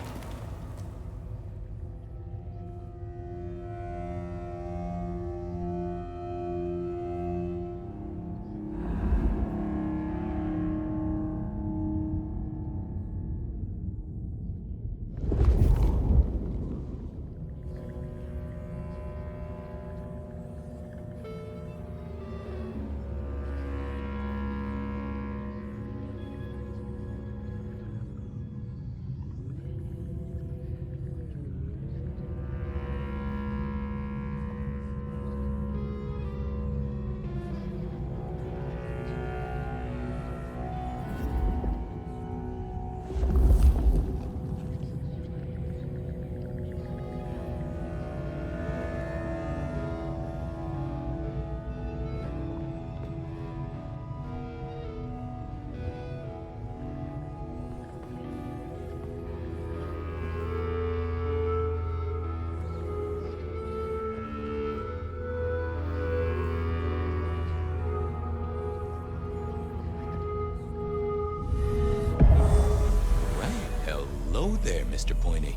Speaker 1: Hello there, Mr. Pointy.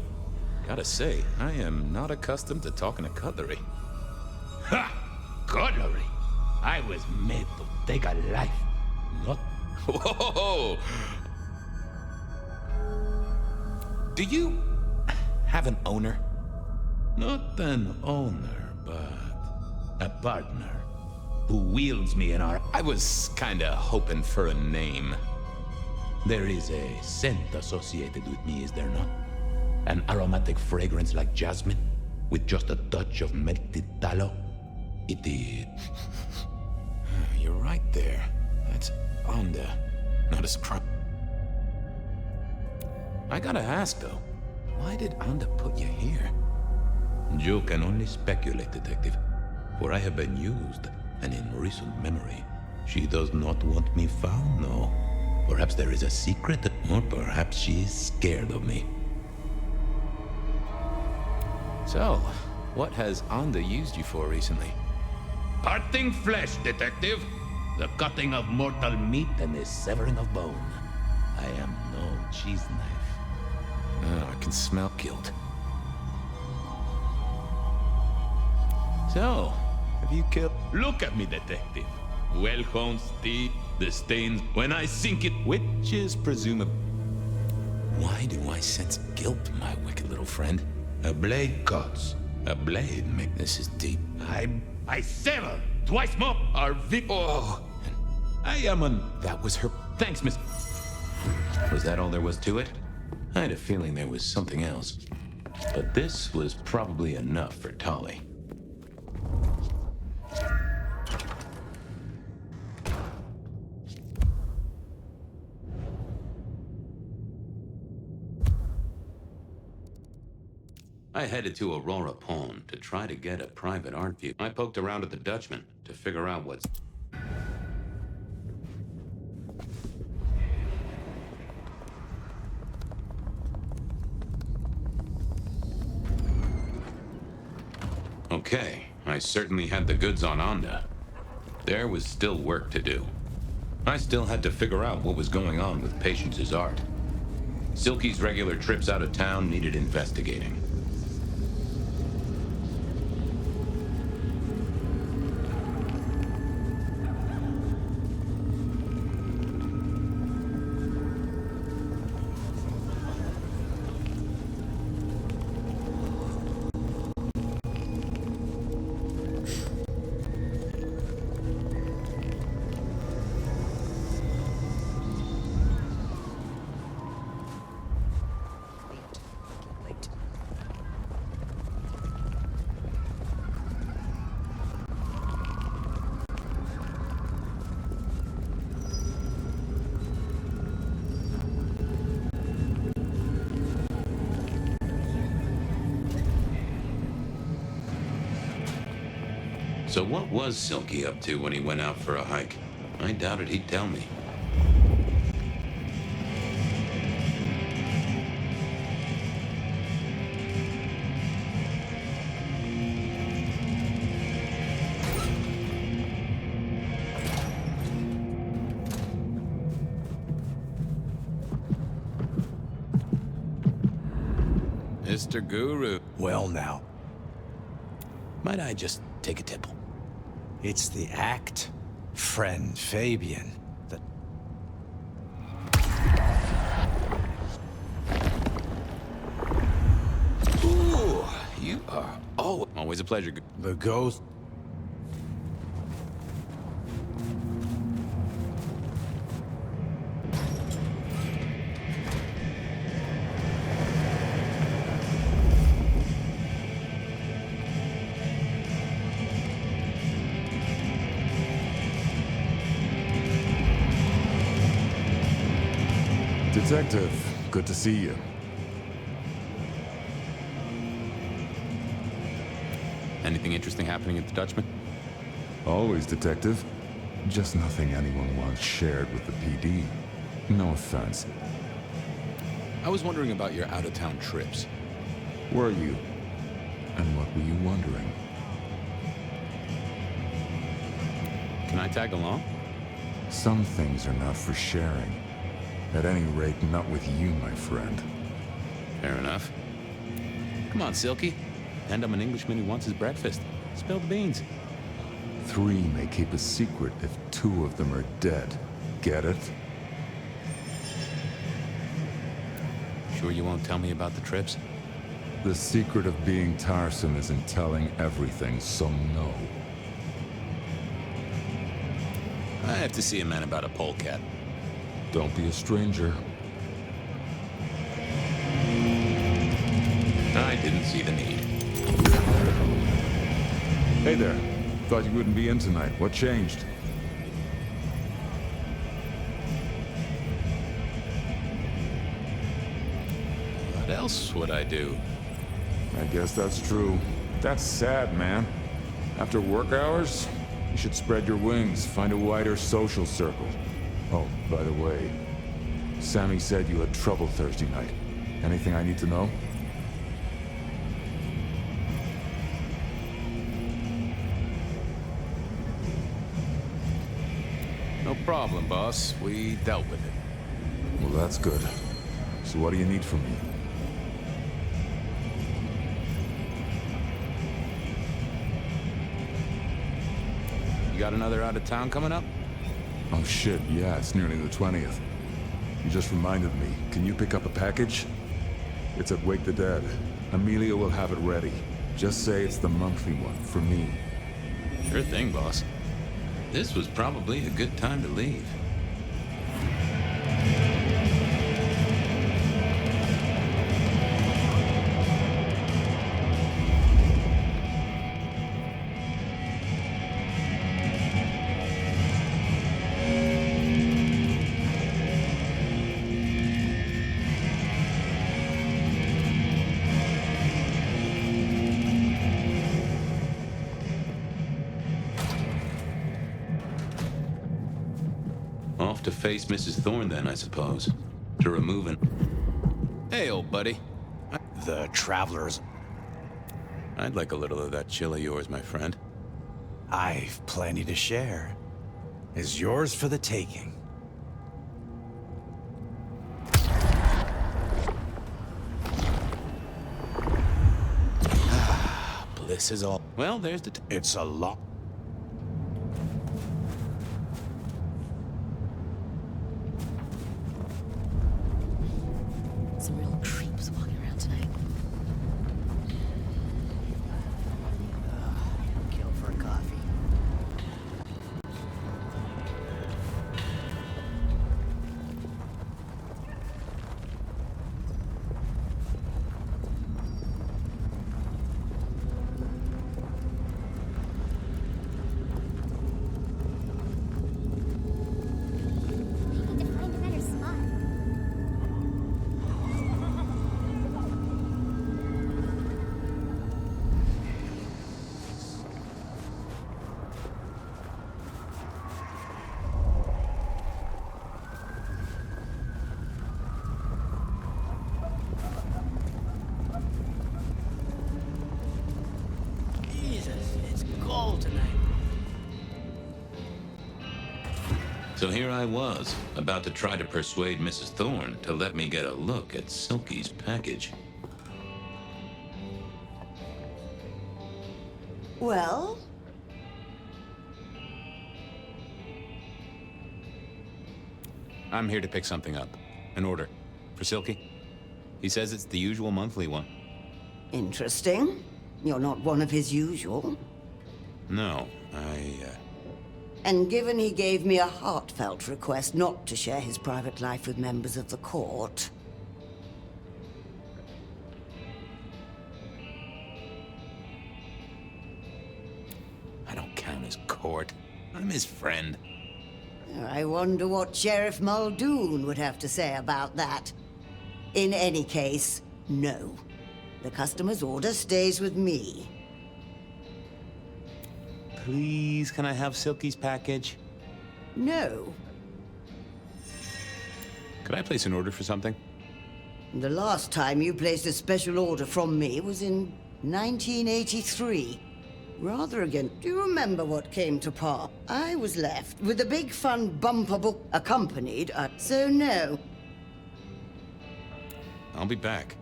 Speaker 1: Gotta say, I am not accustomed to talking to cutlery.
Speaker 17: Ha! Cutlery! I was made to take a life, not...
Speaker 1: Whoa! Do you have an owner?
Speaker 17: Not an owner, but a partner who wields me in our...
Speaker 1: I was kinda hoping for a name.
Speaker 17: There is a scent associated with me, is there not? An aromatic fragrance like jasmine, with just a touch of melted tallow. It is...
Speaker 1: You're right there. That's Onda, not a scrum. I gotta ask, though, why did Onda put you here?
Speaker 17: You can only speculate, Detective, for I have been used, and in recent memory, she does not want me found, no. Perhaps there is a secret, or perhaps she is scared of me.
Speaker 1: So, what has Onda used you for recently?
Speaker 17: Parting flesh, Detective. The cutting of mortal meat and the severing of bone. I am no cheese knife.
Speaker 1: Oh, I can smell guilt. So, have you killed...
Speaker 17: Look at me, Detective. Well-honed teeth, the stains when I sink it,
Speaker 1: which is presumable. Why do I sense guilt, my wicked little friend?
Speaker 17: A blade cuts. A blade makes...
Speaker 1: This is deep.
Speaker 17: I sever twice more our
Speaker 1: Oh!
Speaker 17: I am an...
Speaker 1: That was her...
Speaker 17: Thanks, miss...
Speaker 1: Was that all there was to it? I had a feeling there was something else. But this was probably enough for Tolly. I headed to Aurora Pond to try to get a private art view. I poked around at the Dutchman to figure out what's... Okay, I certainly had the goods on Onda. There was still work to do. I still had to figure out what was going on with Patience's art. Silky's regular trips out of town needed investigating. So what was Silky up to when he went out for a hike? I doubted he'd tell me.
Speaker 12: Mr. Guru.
Speaker 18: Well now,
Speaker 12: Might I just take a tipple?
Speaker 18: it's the act, friend Fabian, that...
Speaker 12: Ooh, you are always a pleasure.
Speaker 18: The ghost...
Speaker 19: Detective, good to see you.
Speaker 12: Anything interesting happening at the Dutchman?
Speaker 19: Always, Detective. Just nothing anyone wants shared with the PD. No offense.
Speaker 12: I was wondering about your out-of-town trips.
Speaker 19: Were you? And what were you wondering?
Speaker 12: Can I tag along?
Speaker 19: Some things are not for sharing. At any rate, not with you, my friend.
Speaker 12: Fair enough. Come on, Silky. And I'm an Englishman who wants his breakfast. Spill the beans.
Speaker 19: 3 may keep a secret if 2 of them are dead. Get it?
Speaker 12: Sure you won't tell me about the trips?
Speaker 19: The secret of being tiresome is in telling everything, so no.
Speaker 12: I have to see a man about a polecat.
Speaker 19: Don't be a stranger.
Speaker 12: I didn't see the need.
Speaker 19: Hey there. Thought you wouldn't be in tonight. What changed?
Speaker 12: What else would I do?
Speaker 19: I guess that's true. That's sad, man. After work hours, you should spread your wings, find a wider social circle. Oh, by the way, Sammy said you had trouble Thursday night. Anything I need to know?
Speaker 12: No problem, boss. We dealt with it.
Speaker 19: Well, that's good. So what do you need from me?
Speaker 12: You got another out of town coming up?
Speaker 19: Oh shit, yeah, it's nearly the 20th. You just reminded me. Can you pick up a package? It's at Wake the Dead. Amelia will have it ready. Just say it's the monthly one, for me.
Speaker 12: Sure thing, boss.
Speaker 1: This was probably a good time to leave. Off to face Mrs. Thorne then, I suppose. To remove an...
Speaker 12: Hey, old buddy.
Speaker 18: The travelers.
Speaker 12: I'd like a little of that chill of yours, my friend.
Speaker 18: I've plenty to share. Is yours for the taking.
Speaker 12: Bliss is all. Well, there's the...
Speaker 18: It's a lot.
Speaker 9: Some real creeps walking around tonight.
Speaker 3: Kill for a coffee.
Speaker 1: So here I was, about to try to persuade Mrs. Thorne to let me get a look at Silky's package.
Speaker 3: Well?
Speaker 12: I'm here to pick something up. An order. For Silky. He says it's the usual monthly one.
Speaker 3: Interesting. You're not one of his usual.
Speaker 12: No,
Speaker 3: And given he gave me a heartfelt request not to share his private life with members of the court...
Speaker 12: I don't count as court. I'm his friend.
Speaker 3: I wonder what Sheriff Muldoon would have to say about that. In any case, no. The customer's order stays with me.
Speaker 12: Please, can I have Silky's package?
Speaker 3: No.
Speaker 12: Could I place an order for something?
Speaker 3: The last time you placed a special order from me was in 1983. Rather again, do you remember what came to pass? I was left with a big fun bumper book accompanied, so no.
Speaker 12: I'll be back.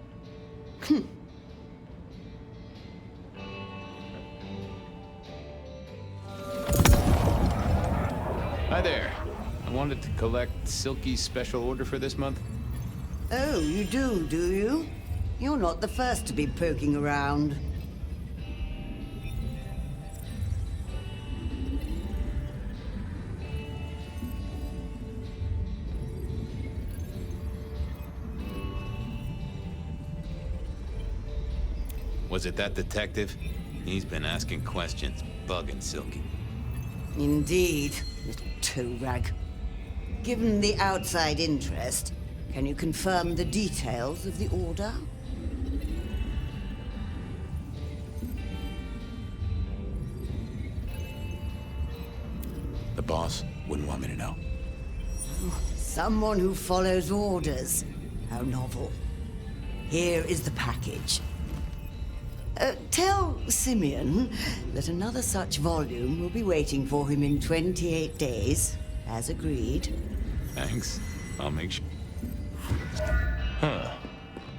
Speaker 12: Hi there. I wanted to collect Silky's special order for this month.
Speaker 3: Oh, you do you? You're not the first to be poking around.
Speaker 12: Was it that detective? He's been asking questions, bugging Silky.
Speaker 3: Indeed, little toe rag. Given the outside interest, can you confirm the details of the order?
Speaker 12: The boss wouldn't want me to know.
Speaker 3: Someone who follows orders. How novel. Here is the package. Tell Simeon that another such volume will be waiting for him in 28 days, as agreed.
Speaker 12: Thanks. I'll make sure.
Speaker 1: Huh.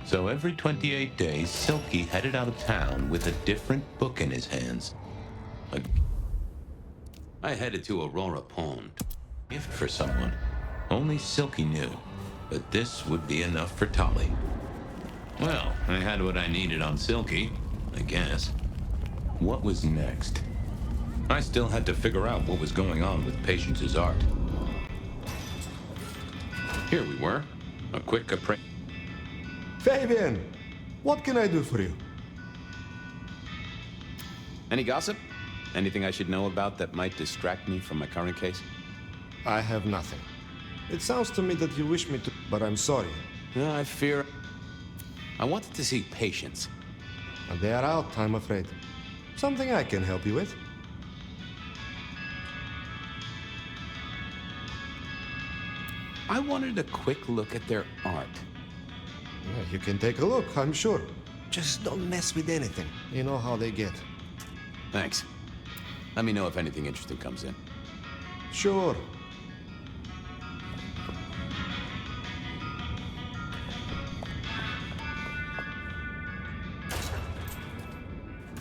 Speaker 1: So every 28 days, Silky headed out of town with a different book in his hands. I headed to Aurora Pond. Gift for someone. Only Silky knew. But this would be enough for Tolly. Well, I had what I needed on Silky, I guess. What was next? I still had to figure out what was going on with Patience's art. Here we were. A quick appraisal.
Speaker 20: Fabian, what can I do for you?
Speaker 12: Any gossip? Anything I should know about that might distract me from my current case?
Speaker 20: I have nothing. It sounds to me that you wish me to, but I'm sorry.
Speaker 12: I fear... I wanted to see Patience.
Speaker 20: They are out, I'm afraid. Something I can help you with?
Speaker 12: I wanted a quick look at their art.
Speaker 20: Yeah, you can take a look, I'm sure. Just don't mess with anything. You know how they get.
Speaker 12: Thanks. Let me know if anything interesting comes in.
Speaker 20: Sure.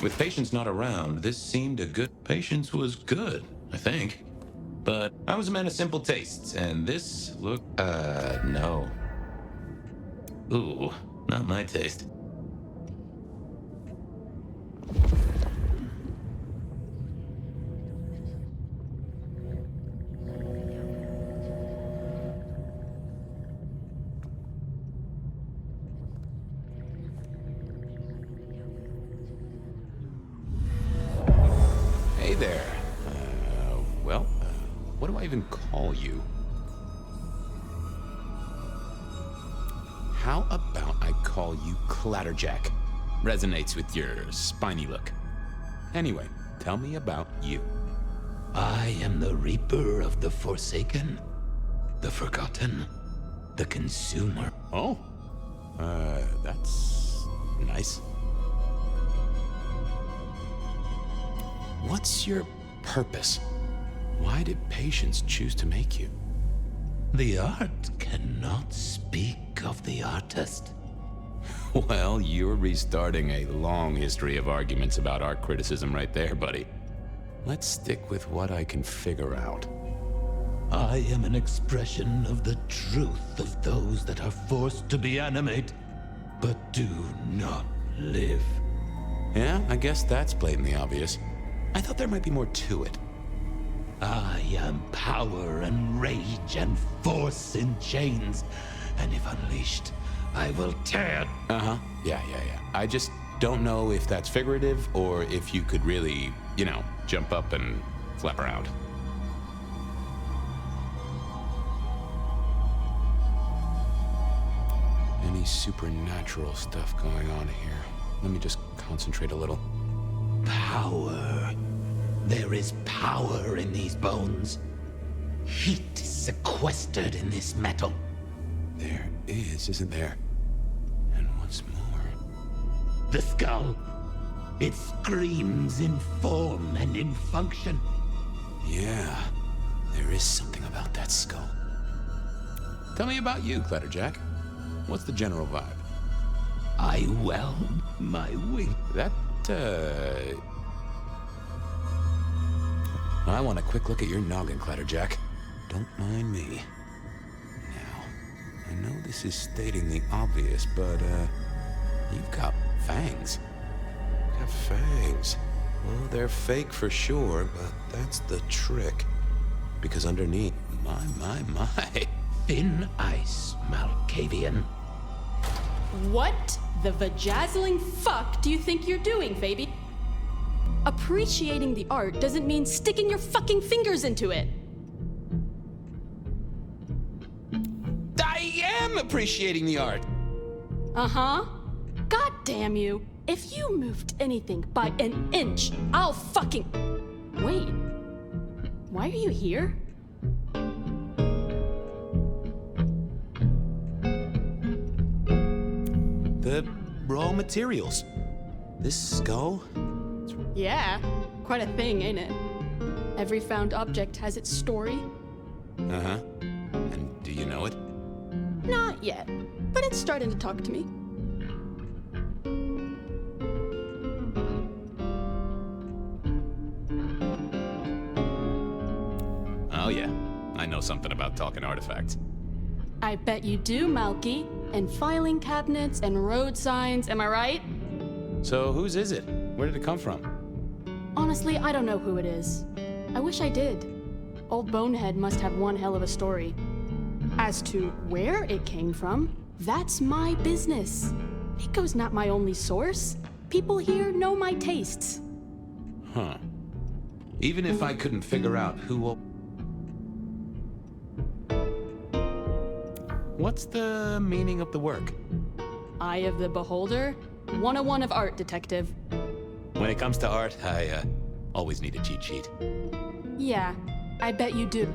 Speaker 1: With Patience not around, this seemed a good... Patience was good, I think. But I was a man of simple tastes, and this looked... no. Ooh, not my taste.
Speaker 12: Hey there. What do I even call you? How about I call you Clatterjack? Resonates with your spiny look. Anyway, tell me about you.
Speaker 17: I am the Reaper of the Forsaken, the Forgotten, the Consumer.
Speaker 12: Oh? That's nice. What's your purpose? Why did Patience choose to make you?
Speaker 17: The art cannot speak of the artist.
Speaker 12: Well, you're restarting a long history of arguments about art criticism right there, buddy. Let's stick with what I can figure out.
Speaker 17: I am an expression of the truth of those that are forced to be animate, but do not live.
Speaker 12: Yeah, I guess that's blatantly obvious. I thought there might be more to it.
Speaker 17: I am power and rage and force in chains, and if unleashed, I will tear...
Speaker 12: Uh-huh. Yeah. I just don't know if that's figurative or if you could really, jump up and flap around. Any supernatural stuff going on here? Let me just concentrate a little.
Speaker 17: Power. There is power in these bones. Heat is sequestered in this metal.
Speaker 12: There is, isn't there? And what's more?
Speaker 17: The skull. It screams in form and in function.
Speaker 12: Yeah, there is something about that skull. Tell me about you, Clatterjack. What's the general vibe?
Speaker 17: I whelm my wing.
Speaker 12: I want a quick look at your noggin, Clatterjack. Don't mind me. Now, I know this is stating the obvious, but, you've got fangs. You've got fangs. Well, they're fake for sure, but that's the trick. Because underneath, my.
Speaker 17: Thin ice, Malkavian.
Speaker 21: What the vajazzling fuck do you think you're doing, baby? Appreciating the art doesn't mean sticking your fucking fingers into it.
Speaker 12: I am appreciating the art.
Speaker 21: Uh-huh. God damn you. If you moved anything by an inch, I'll fucking... Wait. Why are you here?
Speaker 12: The raw materials. This skull?
Speaker 21: Yeah, quite a thing, ain't it? Every found object has its story.
Speaker 12: Uh-huh. And do you know it?
Speaker 21: Not yet, but it's starting to talk to me.
Speaker 12: Oh yeah, I know something about talking artifacts.
Speaker 21: I bet you do, Malky. And filing cabinets and road signs, am I right?
Speaker 12: So whose is it? Where did it come from?
Speaker 21: Honestly, I don't know who it is. I wish I did. Old Bonehead must have one hell of a story. As to where it came from, that's my business. Nico's not my only source. People here know my tastes.
Speaker 12: Huh. Even if I couldn't figure out who... What's the meaning of the work?
Speaker 21: Eye of the Beholder? 101 of art, detective.
Speaker 12: When it comes to art, I always need a cheat sheet.
Speaker 21: Yeah, I bet you do.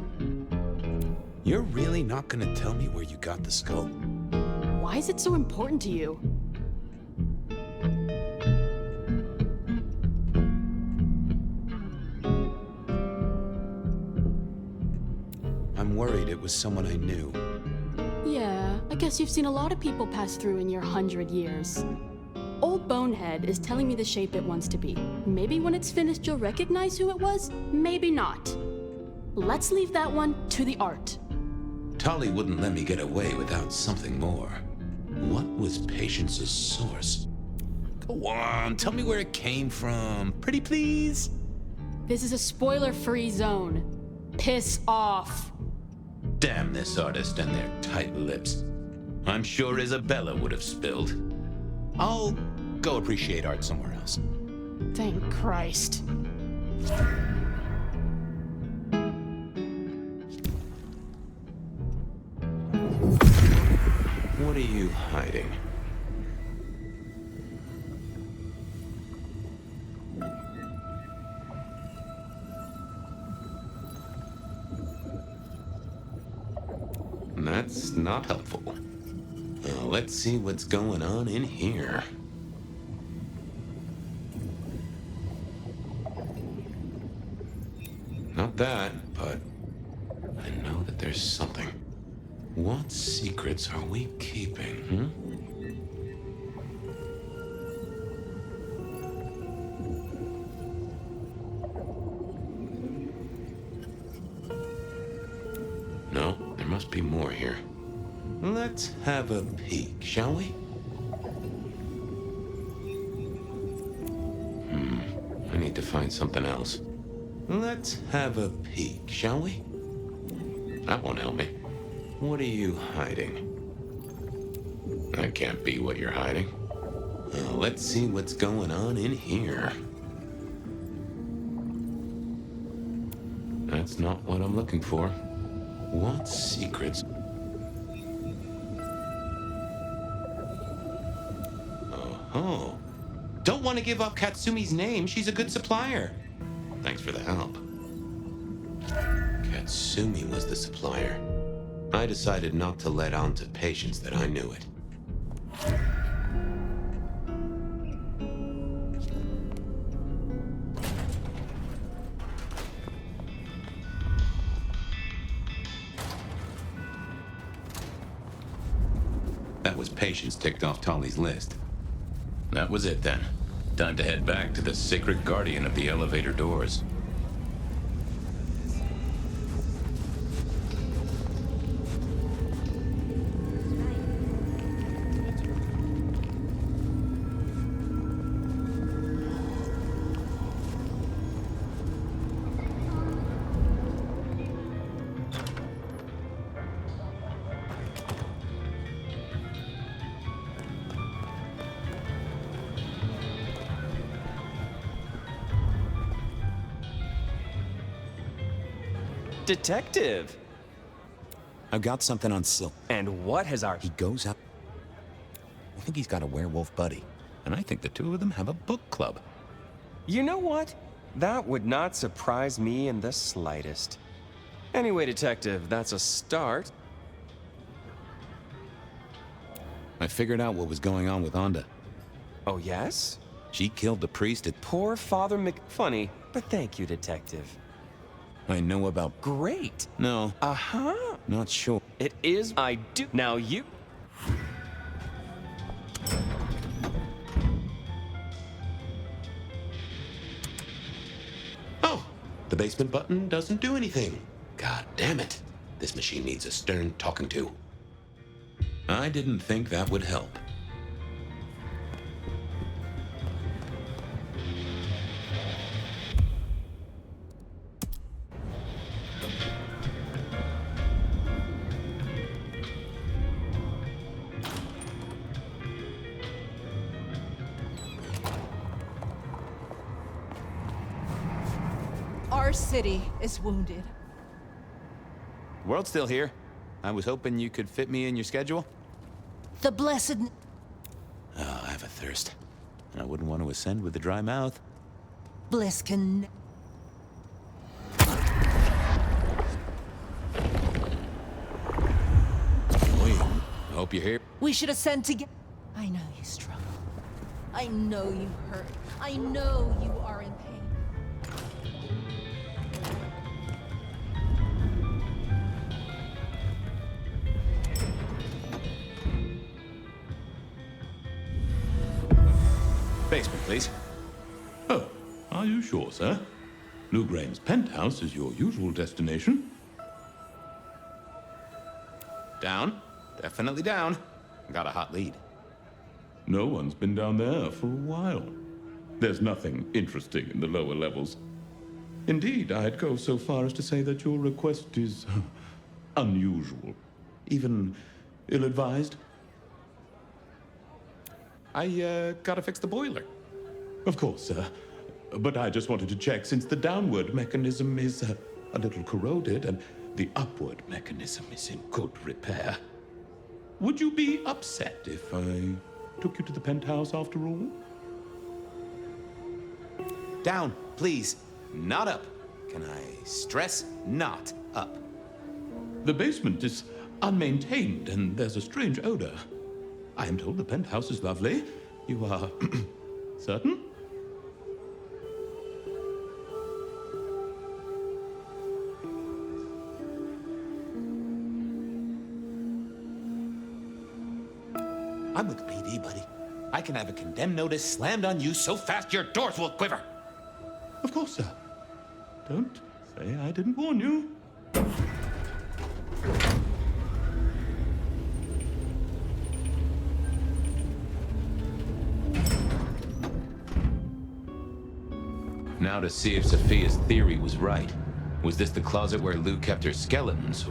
Speaker 12: You're really not gonna tell me where you got the skull?
Speaker 21: Why is it so important to you?
Speaker 12: I'm worried it was someone I knew.
Speaker 21: Yeah, I guess you've seen a lot of people pass through in your 100 years. Old Bonehead is telling me the shape it wants to be. Maybe when it's finished you'll recognize who it was, maybe not. Let's leave that one to the art.
Speaker 17: Tolly wouldn't let me get away without something more. What was Patience's source?
Speaker 12: Go on, tell me where it came from. Pretty please?
Speaker 21: This is a spoiler-free zone. Piss off.
Speaker 17: Damn this artist and their tight lips. I'm sure Isabella would have spilled.
Speaker 12: I'll go appreciate art somewhere else.
Speaker 21: Thank Christ.
Speaker 17: What are you hiding? That's not helpful. Let's see what's going on in here. Not that, but I know that there's something. What secrets are we keeping, No, there must be more here. Let's have a peek, shall we? I need to find something else. Let's have a peek, shall we? That won't help me. What are you hiding? That can't be what you're hiding. Let's see what's going on in here. That's not what I'm looking for. What secrets? Oh. Don't want to give up Katsumi's name. She's a good supplier. Thanks for the help. Katsumi was the supplier. I decided not to let on to Patience that I knew it. That was Patience ticked off Tolly's list. That was it then. Time to head back to the sacred guardian of the elevator doors.
Speaker 13: Detective!
Speaker 12: I've got something on Silk.
Speaker 13: And what has our...
Speaker 12: He goes up... I think he's got a werewolf buddy.
Speaker 17: And I think the two of them have a book club.
Speaker 13: You know what? That would not surprise me in the slightest. Anyway, Detective, that's a start.
Speaker 12: I figured out what was going on with Onda.
Speaker 13: Oh, yes?
Speaker 12: She killed the priest at...
Speaker 13: Poor Father Funny, but thank you, Detective.
Speaker 12: I know about...
Speaker 13: Great!
Speaker 12: No.
Speaker 13: Uh-huh.
Speaker 12: Not sure.
Speaker 13: It is... I do... Now you...
Speaker 17: Oh! The basement button doesn't do anything. God damn it. This machine needs a stern talking to. I didn't think that would help.
Speaker 14: Our city is wounded.
Speaker 12: World's still here. I was hoping you could fit me in your schedule.
Speaker 14: The blessed...
Speaker 12: Oh, I have a thirst. And I wouldn't want to ascend with a dry mouth.
Speaker 14: Bliss can...
Speaker 1: hope you're here.
Speaker 14: We should ascend together. I know you struggle. I know you hurt. I know you are in pain.
Speaker 1: Basement, please.
Speaker 17: Oh, are you sure, sir? Lou Graham's penthouse is your usual destination.
Speaker 1: Down. Definitely down. Got a hot lead.
Speaker 17: No one's been down there for a while. There's nothing interesting in the lower levels. Indeed, I'd go so far as to say that your request is unusual, even ill-advised.
Speaker 1: I gotta fix the boiler.
Speaker 17: Of course, sir. But I just wanted to check since the downward mechanism is a little corroded and the upward mechanism is in good repair. Would you be upset if I took you to the penthouse after all?
Speaker 1: Down, please. Not up. Can I stress not up?
Speaker 17: The basement is unmaintained and there's a strange odor. I am told the penthouse is lovely. You are certain?
Speaker 1: I'm with the PD, buddy. I can have a condemned notice slammed on you so fast your doors will quiver.
Speaker 17: Of course, sir. Don't say I didn't warn you.
Speaker 1: Now to see if Sophia's theory was right. Was this the closet where Lou kept her skeletons?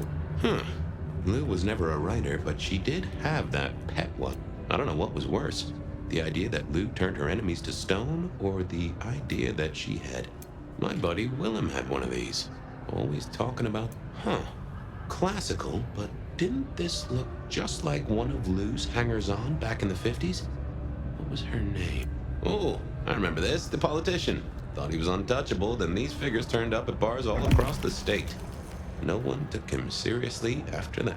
Speaker 12: Lou was never a writer, but she did have that pet one.
Speaker 1: I don't know what was worse. The idea that Lou turned her enemies to stone, or the idea that she had. My buddy Willem had one of these. Always talking about, classical, but didn't this look just like one of Lou's hangers-on back in the 50s? What was her name? Oh, I remember this, the politician. Thought he was untouchable, then these figures turned up at bars all across the state. No one took him seriously after that.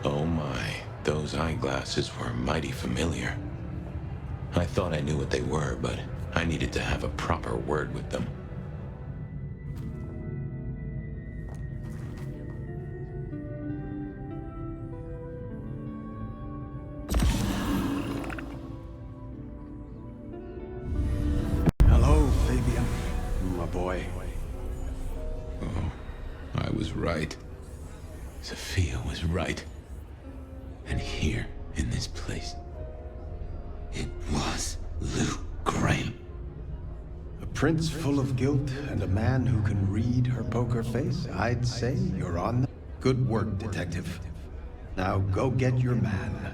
Speaker 17: Oh my, those eyeglasses were mighty familiar. I thought I knew what they were, but I needed to have a proper word with them.
Speaker 18: Hello, Fabian, my boy.
Speaker 17: Oh, I was right. Sophia was right. And here, in this place, it was Lou Graham.
Speaker 18: A prince full of guilt and a man who can read her poker face. I'd say you're on the... Good work, detective. Now go get your man.